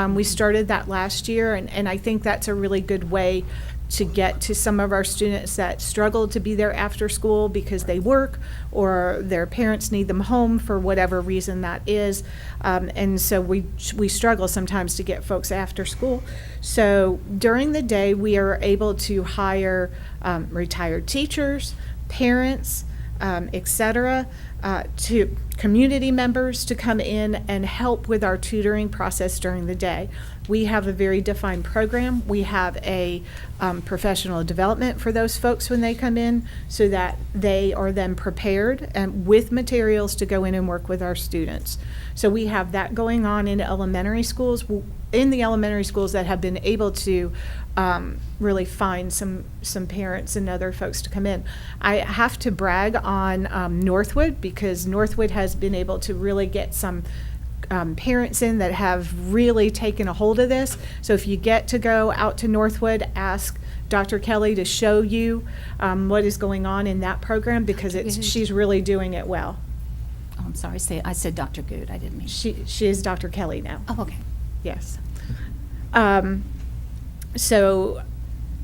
[SPEAKER 4] We started that last year, and I think that's a really good way to get to some of our students that struggle to be there after school because they work or their parents need them home for whatever reason that is. And so we struggle sometimes to get folks after school. So during the day, we are able to hire retired teachers, parents, et cetera, to community members to come in and help with our tutoring process during the day. We have a very defined program. We have a professional development for those folks when they come in, so that they are then prepared and with materials to go in and work with our students. So we have that going on in elementary schools. In the elementary schools that have been able to really find some parents and other folks to come in. I have to brag on Northwood, because Northwood has been able to really get some parents in that have really taken a hold of this. So if you get to go out to Northwood, ask Dr. Kelly to show you what is going on in that program, because she's really doing it well.
[SPEAKER 3] Oh, I'm sorry, I said Dr. Good, I didn't mean.
[SPEAKER 4] She is Dr. Kelly now.
[SPEAKER 3] Oh, okay.
[SPEAKER 4] Yes. So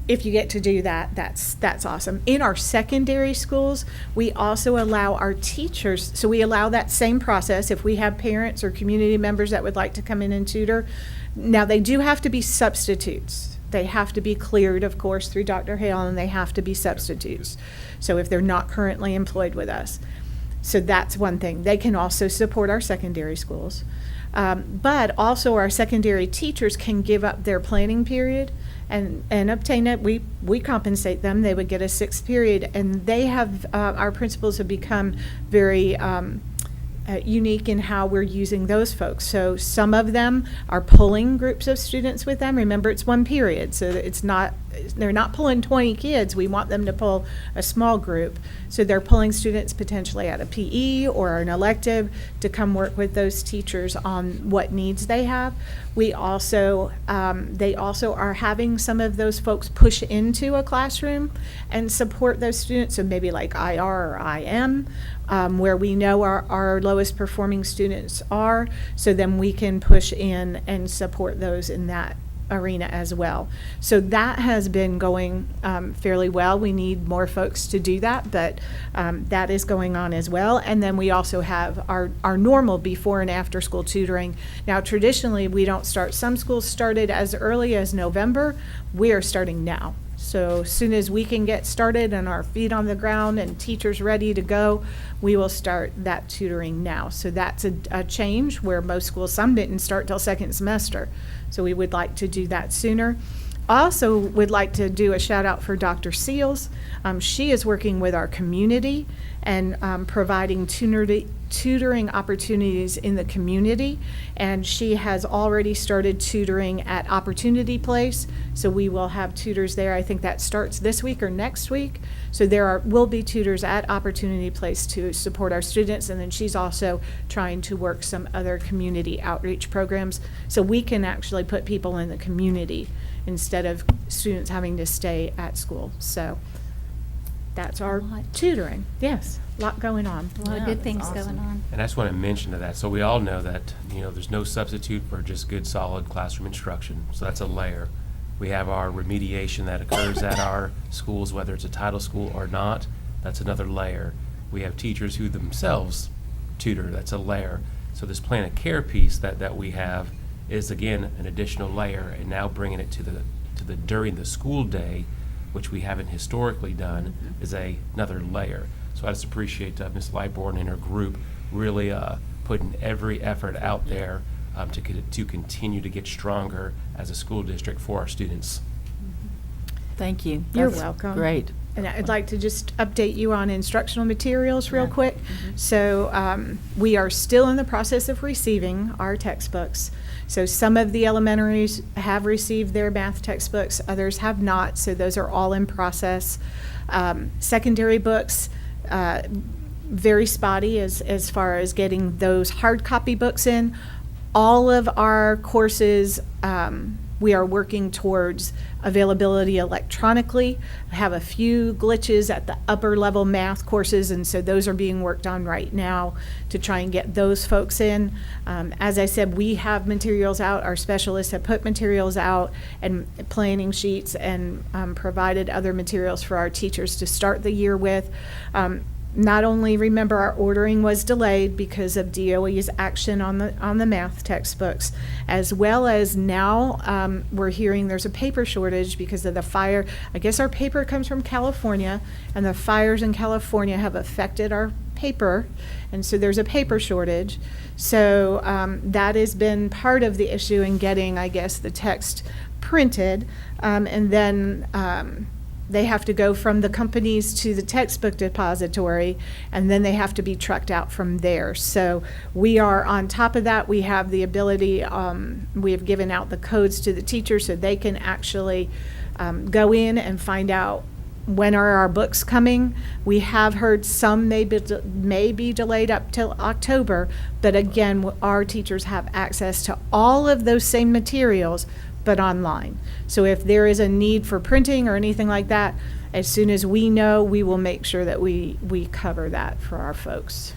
[SPEAKER 4] if you get to do that, that's awesome. In our secondary schools, we also allow our teachers, so we allow that same process if we have parents or community members that would like to come in and tutor. Now, they do have to be substitutes. They have to be cleared, of course, through Dr. Hale, and they have to be substitutes. So if they're not currently employed with us. So that's one thing. They can also support our secondary schools. But also our secondary teachers can give up their planning period and obtain it. We compensate them. They would get a 6th period, and they have, our principals have become very unique in how we're using those folks. So some of them are pulling groups of students with them. Remember, it's 1 period, so they're not pulling 20 kids. We want them to pull a small group. So they're pulling students potentially out of PE or an elective to come work with those teachers on what needs they have. We also, they also are having some of those folks push into a classroom and support those students. So maybe like IR or IM, where we know our lowest performing students are. So then we can push in and support those in that arena as well. So that has been going fairly well. We need more folks to do that, but that is going on as well. And then we also have our normal before and after school tutoring. Now, traditionally, we don't start. Some schools started as early as November. We are starting now. So as soon as we can get started and our feet on the ground and teachers ready to go, we will start that tutoring now. So that's a change where most schools, some didn't start till 2nd semester. So we would like to do that sooner. I also would like to do a shout out for Dr. Seals. She is working with our community and providing tutoring opportunities in the community, and she has already started tutoring at Opportunity Place, so we will have tutors there. I think that starts this week or next week. So will be tutors at Opportunity Place to support our students, and then she's also trying to work some other community outreach programs so we can actually put people in the community instead of students having to stay at school. So that's our tutoring. Yes, a lot going on.
[SPEAKER 3] A lot of good things going on.
[SPEAKER 8] And I just want to mention to that, so we all know that, there's no substitute for just good, solid classroom instruction. So that's a layer. We have our remediation that occurs at our schools, whether it's a title school or not. That's another layer. We have teachers who themselves tutor. That's a layer. So this plan of care piece that we have is, again, an additional layer, and now bringing it to the during the school day, which we haven't historically done, is another layer. So I just appreciate Ms. Lightbourne and her group really putting every effort out there to continue to get stronger as a school district for our students.
[SPEAKER 1] Thank you.
[SPEAKER 4] You're
[SPEAKER 1] That's
[SPEAKER 4] welcome.
[SPEAKER 1] Great.
[SPEAKER 4] And I'd like to just update you on instructional materials real
[SPEAKER 1] Yeah.
[SPEAKER 4] quick. So we are still in the process of receiving our textbooks. So some of the elementaries have received their math textbooks, others have not, so those are all in process. Secondary books, very spotty as far as getting those hard copy books in. All of our courses, we are working towards availability electronically. I have a few glitches at the upper level math courses, and so those are being worked on right now to try and get those folks in. As I said, we have materials out. Our specialists have put materials out and planning sheets and provided other materials for our teachers to start the year with. Not only remember our ordering was delayed because of DOE's action on the math textbooks, as well as now we're hearing there's a paper shortage because of the fire. I guess our paper comes from California, and the fires in California have affected our paper, and so there's a paper shortage. So that has been part of the issue in getting, I guess, the text printed, and then they have to go from the companies to the textbook depository, and then they have to be trucked out from there. So we are on top of that. We have the ability, we have given out the codes to the teachers so they can actually go in and find out when are our books coming. We have heard some may be delayed up till October, but again, our teachers have access to all of those same materials, but online. So if there is a need for printing or anything like that, as soon as we know, we will make sure that we cover that for our folks.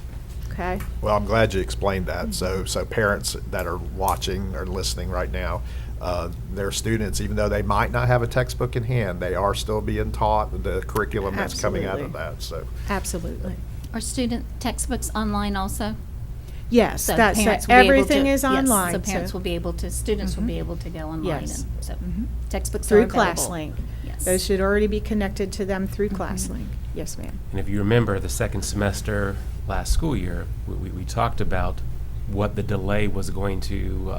[SPEAKER 4] Okay?
[SPEAKER 2] Well, I'm glad you explained that. So parents that are watching or listening right now, their students, even though they might not have a textbook in hand, they are still being taught the curriculum that's coming out of
[SPEAKER 4] Absolutely.
[SPEAKER 2] that. So
[SPEAKER 4] Absolutely.
[SPEAKER 3] Are student textbooks online also?
[SPEAKER 4] Yes,
[SPEAKER 3] So
[SPEAKER 4] that's,
[SPEAKER 3] parents will be able
[SPEAKER 4] everything
[SPEAKER 3] to-
[SPEAKER 4] is
[SPEAKER 3] yes,
[SPEAKER 4] online.
[SPEAKER 3] So parents will be able to, students will
[SPEAKER 4] Mhm.
[SPEAKER 3] be able to go online.
[SPEAKER 4] Yes.
[SPEAKER 3] And so
[SPEAKER 4] Mhm.
[SPEAKER 3] textbooks are
[SPEAKER 4] Through
[SPEAKER 3] available.
[SPEAKER 4] ClassLink.
[SPEAKER 3] Yes.
[SPEAKER 4] Those should already be connected to them through
[SPEAKER 3] Mhm.
[SPEAKER 4] ClassLink. Yes, ma'am.
[SPEAKER 8] And if you remember, the second semester last school year, we talked about what the delay was going to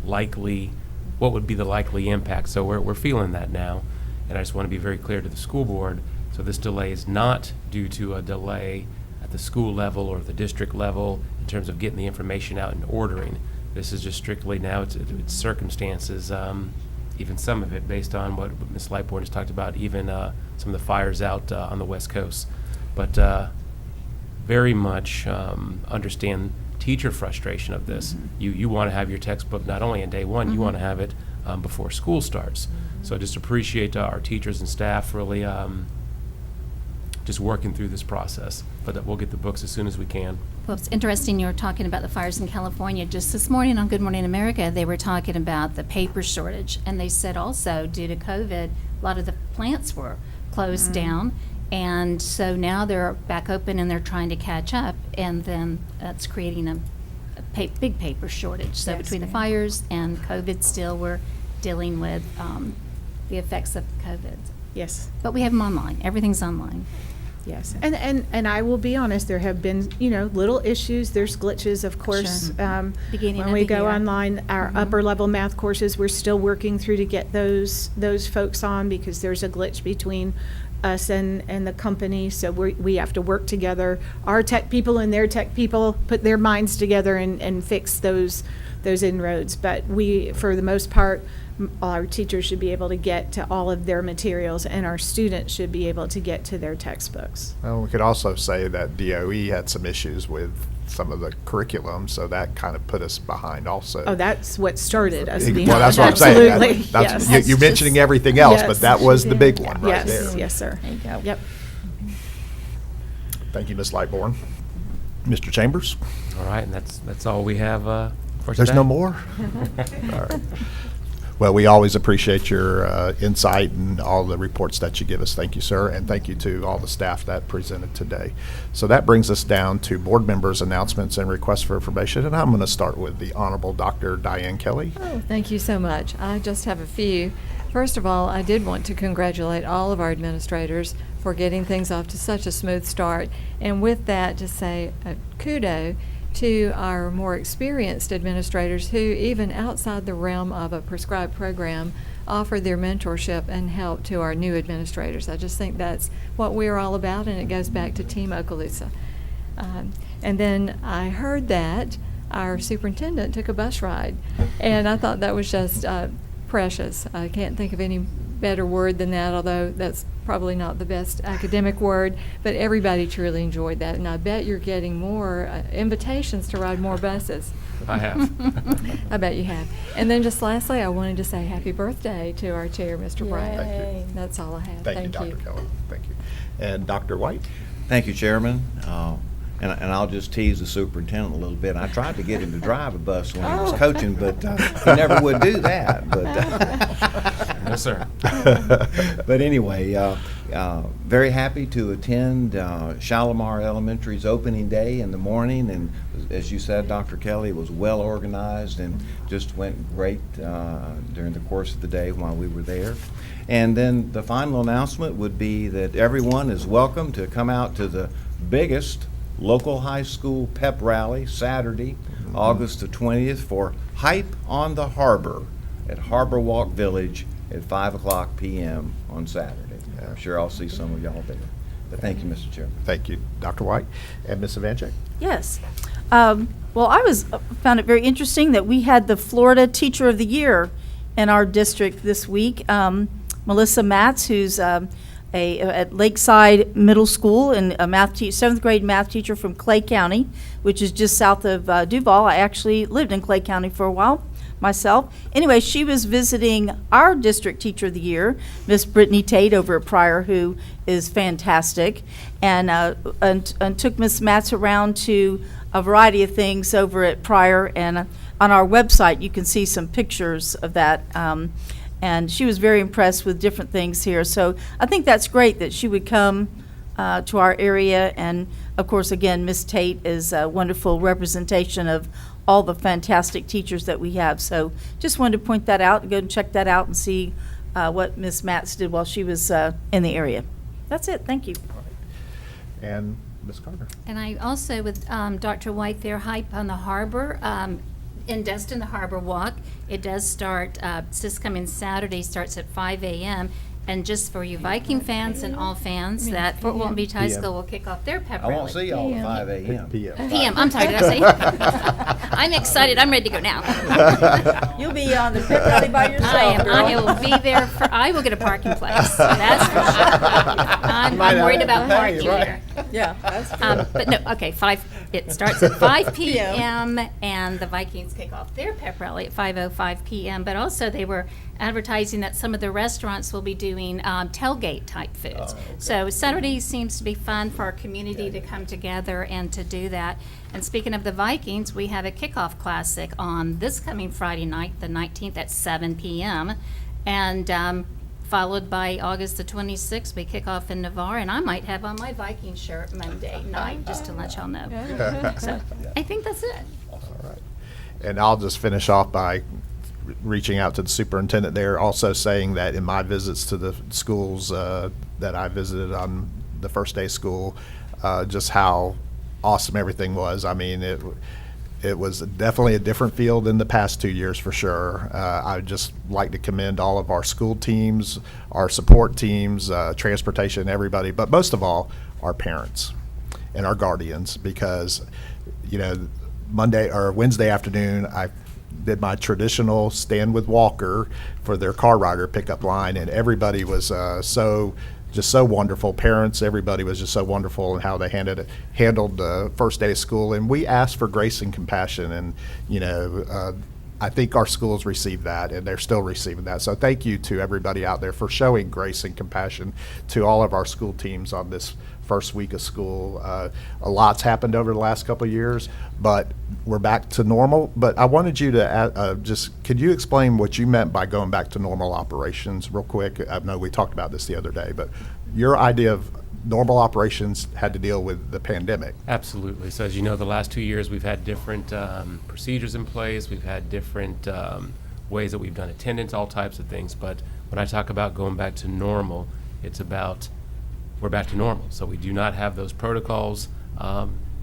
[SPEAKER 8] likely, what would be the likely impact. So we're feeling that now. And I just want to be very clear to the school board. So this delay is not due to a delay at the school level or the district level in terms of getting the information out and ordering. This is just strictly now, it's circumstances, even some of it based on what Ms. Lightbourne has talked about, even some of the fires out on the West Coast. But very much understand teacher frustration of this. You want to have your textbook not only on day one, you want to have it before school starts. So just appreciate our teachers and staff really just working through this process. But we'll get the books as soon as we can.
[SPEAKER 3] Well, it's interesting you were talking about the fires in California. Just this morning on Good Morning America, they were talking about the paper shortage. And they said also, due to COVID, a lot of the plants were closed down. And so now they're back open and they're trying to catch up. And then that's creating a big paper shortage. So
[SPEAKER 4] Yes,
[SPEAKER 3] between the
[SPEAKER 4] ma'am.
[SPEAKER 3] fires and COVID, still we're dealing with the effects of COVID.
[SPEAKER 4] Yes.
[SPEAKER 3] But we have them online. Everything's online.
[SPEAKER 4] Yes, and I will be honest, there have been, little issues, there's glitches, of course.
[SPEAKER 3] Sure. Beginning
[SPEAKER 4] When
[SPEAKER 3] of
[SPEAKER 4] we
[SPEAKER 3] the
[SPEAKER 4] go
[SPEAKER 3] year.
[SPEAKER 4] online, our upper level math courses, we're still working through to get those folks on because there's a glitch between us and the company, so we have to work together. Our tech people and their tech people put their minds together and fix those inroads. But we, for the most part, our teachers should be able to get to all of their materials, and our students should be able to get to their textbooks.
[SPEAKER 2] well, we could also say that DOE had some issues with some of the curriculum, so that kind of put us behind also.
[SPEAKER 4] Oh, that's what started us behind.
[SPEAKER 2] Well, that's what I'm saying. That-
[SPEAKER 4] Absolutely,
[SPEAKER 2] that's-
[SPEAKER 4] yes.
[SPEAKER 2] You're mentioning everything else, but
[SPEAKER 4] Yes.
[SPEAKER 2] that was the big one right
[SPEAKER 4] Yes,
[SPEAKER 2] there.
[SPEAKER 4] yes, sir.
[SPEAKER 3] There you go.
[SPEAKER 4] Yep.
[SPEAKER 2] Thank you, Ms. Lightbourne. Mr. Chambers?
[SPEAKER 8] All right, and that's all we have for today.
[SPEAKER 2] There's no more? All right. Well, we always appreciate your insight and all the reports that you give us. Thank you, sir, and thank you to all the staff that presented today. So that brings us down to board members' announcements and requests for information, and I'm going to start with the Honorable Dr. Diane Kelly.
[SPEAKER 7] Oh, thank you so much. I just have a few. First of all, I did want to congratulate all of our administrators for getting things off to such a smooth start. And with that, just say kudos. to our more experienced administrators who, even outside the realm of a prescribed program, offer their mentorship and help to our new administrators. I just think that's what we're all about, and it goes back to Team Okaloosa. And then I heard that our superintendent took a bus ride, and I thought that was just precious. I can't think of any better word than that, although that's probably not the best academic word, but everybody truly enjoyed that, and I bet you're getting more invitations to ride more buses.
[SPEAKER 8] I have.
[SPEAKER 7] I bet you have. And then just lastly, I wanted to say happy birthday to our chair, Mr. Bryant.
[SPEAKER 2] Thank you.
[SPEAKER 7] That's all I have.
[SPEAKER 2] Thank you, Dr. Keller. Thank you. And Dr. White?
[SPEAKER 9] Thank you, Chairman. And I'll just tease the superintendent a little bit. I tried to get him to drive a bus when he was coaching, but he never would do that. But
[SPEAKER 8] No, sir.
[SPEAKER 9] but anyway, very happy to attend Shalimar Elementary's opening day in the morning, and as you said, Dr. Kelly, it was well organized and just went great during the course of the day while we were there. And then the final announcement would be that everyone is welcome to come out to the biggest local high school pep rally Saturday, August the 20th for Hype on the Harbor at Harbor Walk Village at 5:00 p.m. on Saturday. I'm sure I'll see some of y'all there. But thank you, Mr. Chairman.
[SPEAKER 2] Thank you, Dr. White. And Ms. Evanchik?
[SPEAKER 1] Yes. Well, I found it very interesting that we had the Florida Teacher of the Year in our district this week. Melissa Matz, who's at Lakeside Middle School and a 7th grade math teacher from Clay County, which is just south of Duval. I actually lived in Clay County for a while myself. Anyway, she was visiting our district teacher of the year, Miss Brittany Tate over at Pryor, who is fantastic, and took Miss Matz around to a variety of things over at Pryor, and on our website you can see some pictures of that. And she was very impressed with different things here. So I think that's great that she would come to our area. And of course, again, Miss Tate is a wonderful representation of all the fantastic teachers that we have. So just wanted to point that out, go and check that out and see what Miss Matz did while she was in the area. That's it. Thank you.
[SPEAKER 2] And Ms. Carter?
[SPEAKER 3] And I also, with Dr. White there, Hype on the Harbor, in Destin, the Harbor Walk. It does start, this coming Saturday, starts at 5 a.m. And just for you Viking fans and all fans, that Fort Walton Beach High School will kick off their pep
[SPEAKER 9] I
[SPEAKER 3] rally.
[SPEAKER 9] won't see y'all at 5 a.m.
[SPEAKER 3] PM, I'm sorry, did I say? I'm excited, I'm ready to go now.
[SPEAKER 1] You'll be on the pep rally by yourself,
[SPEAKER 3] I will be there, I will get a parking place, that's for sure. I'm worried about parking here.
[SPEAKER 1] Yeah, that's
[SPEAKER 3] But no, okay, it starts at 5 p.m. and the Vikings kick off their pep rally at 5:05 p.m. But also they were advertising that some of the restaurants will be doing tailgate type foods. So Saturday seems to be fun for our community to come together and to do that. And speaking of the Vikings, we have a kickoff classic on this coming Friday night, the 19th at 7 p.m. And followed by August the 26th, we kick off in Navarre, and I might have on my Viking shirt Monday night, just to let y'all know. So I think that's it.
[SPEAKER 2] All right. And I'll just finish off by reaching out to the superintendent there, also saying that in my visits to the schools that I visited on the first day of school, just how awesome everything was. I mean, it was definitely a different field than the past 2 years for sure. I would just like to commend all of our school teams, our support teams, transportation, everybody, but most of all, our parents and our guardians, because, you know, Monday or Wednesday afternoon, I did my traditional stand with Walker for their car rider pickup line, and everybody was just so wonderful. Parents, everybody was just so wonderful in how they handled the first day of school. And we asked for grace and compassion, and you know, I think our schools received that, and they're still receiving that. So thank you to everybody out there for showing grace and compassion to all of our school teams on this first week of school. A lot's happened over the last couple of years, but we're back to normal. But I wanted you to could you explain what you meant by going back to normal operations real quick? I know we talked about this the other day, but your idea of normal operations had to deal with the pandemic.
[SPEAKER 8] Absolutely. So as you know, the last 2 years, we've had different procedures in place. We've had different ways that we've done attendance, all types of things. But when I talk about going back to normal, it's about we're back to normal. So we do not have those protocols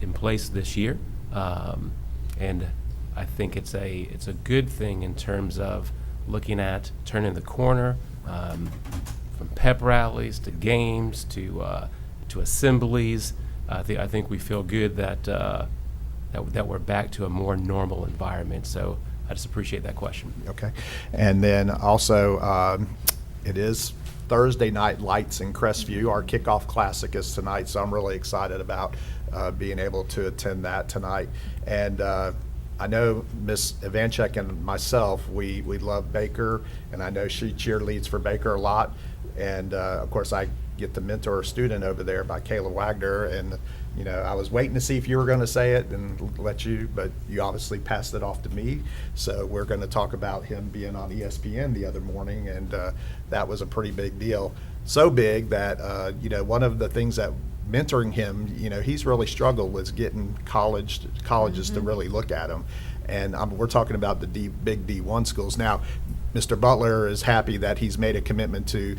[SPEAKER 8] in place this year. And I think it's a good thing in terms of looking at turning the corner, from pep rallies to games to assemblies. I think we feel good that we're back to a more normal environment. So I just appreciate that question.
[SPEAKER 2] Okay. And then also, it is Thursday night lights in Crestview. Our kickoff classic is tonight, so I'm really excited about being able to attend that tonight. And I know Miss Ivanchek and myself, we love Baker, and I know she cheerleads for Baker a lot. And of course, I get to mentor a student over there by Kayla Wagner, and you know, I was waiting to see if you were going to say it and let you, but you obviously passed it off to me. So we're going to talk about him being on ESPN the other morning, and that was a pretty big deal. So big that, you know, one of the things that mentoring him, you know, he's really struggled with getting colleges to really look at him. And we're talking about the big D1 schools. Now, Mr. Butler is happy that he's made a commitment to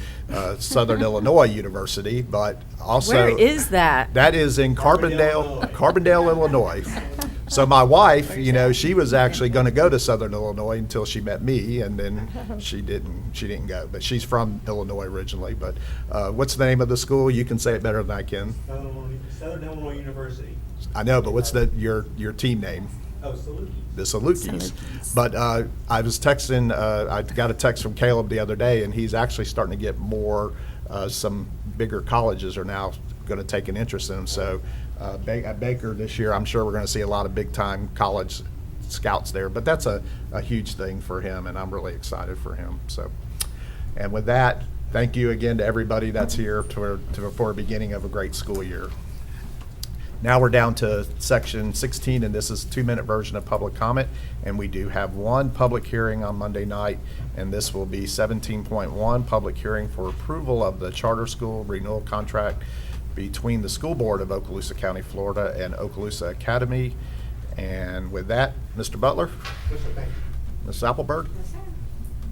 [SPEAKER 2] Southern Illinois University, but also.
[SPEAKER 1] Where is that?
[SPEAKER 2] That is in Carbondale, Illinois. So my wife, you know, she was actually going to go to Southern Illinois until she met me, and then she didn't go. But she's from Illinois originally. But what's the name of the school? You can say it better than I can.
[SPEAKER 12] Southern Illinois University.
[SPEAKER 2] I know, but what's your team name?
[SPEAKER 12] Oh, Salukis.
[SPEAKER 2] The Salukis. But I was texting, I got a text from Caleb the other day, and he's actually starting to get more, some bigger colleges are now going to take an interest in him. So at Baker this year, I'm sure we're going to see a lot of big-time college scouts there. But that's a huge thing for him, and I'm really excited for him. So, and with that, thank you again to everybody that's here for the beginning of a great school year. Now we're down to section 16, and this is a 2-minute version of public comment. And we do have one public hearing on Monday night, and this will be 17.1, public hearing for approval of the charter school renewal contract between the School Board of Okaloosa County, Florida and Okaloosa Academy. And with that, Mr. Butler?
[SPEAKER 12] Yes, sir, thank you.
[SPEAKER 2] Ms. Appleberg?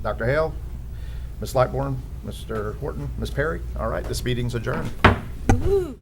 [SPEAKER 2] Dr. Hale? Ms. Lightbourne? Mr. Horton? Ms. Perry? All right, this meeting's adjourned.
[SPEAKER 1] Woo-hoo.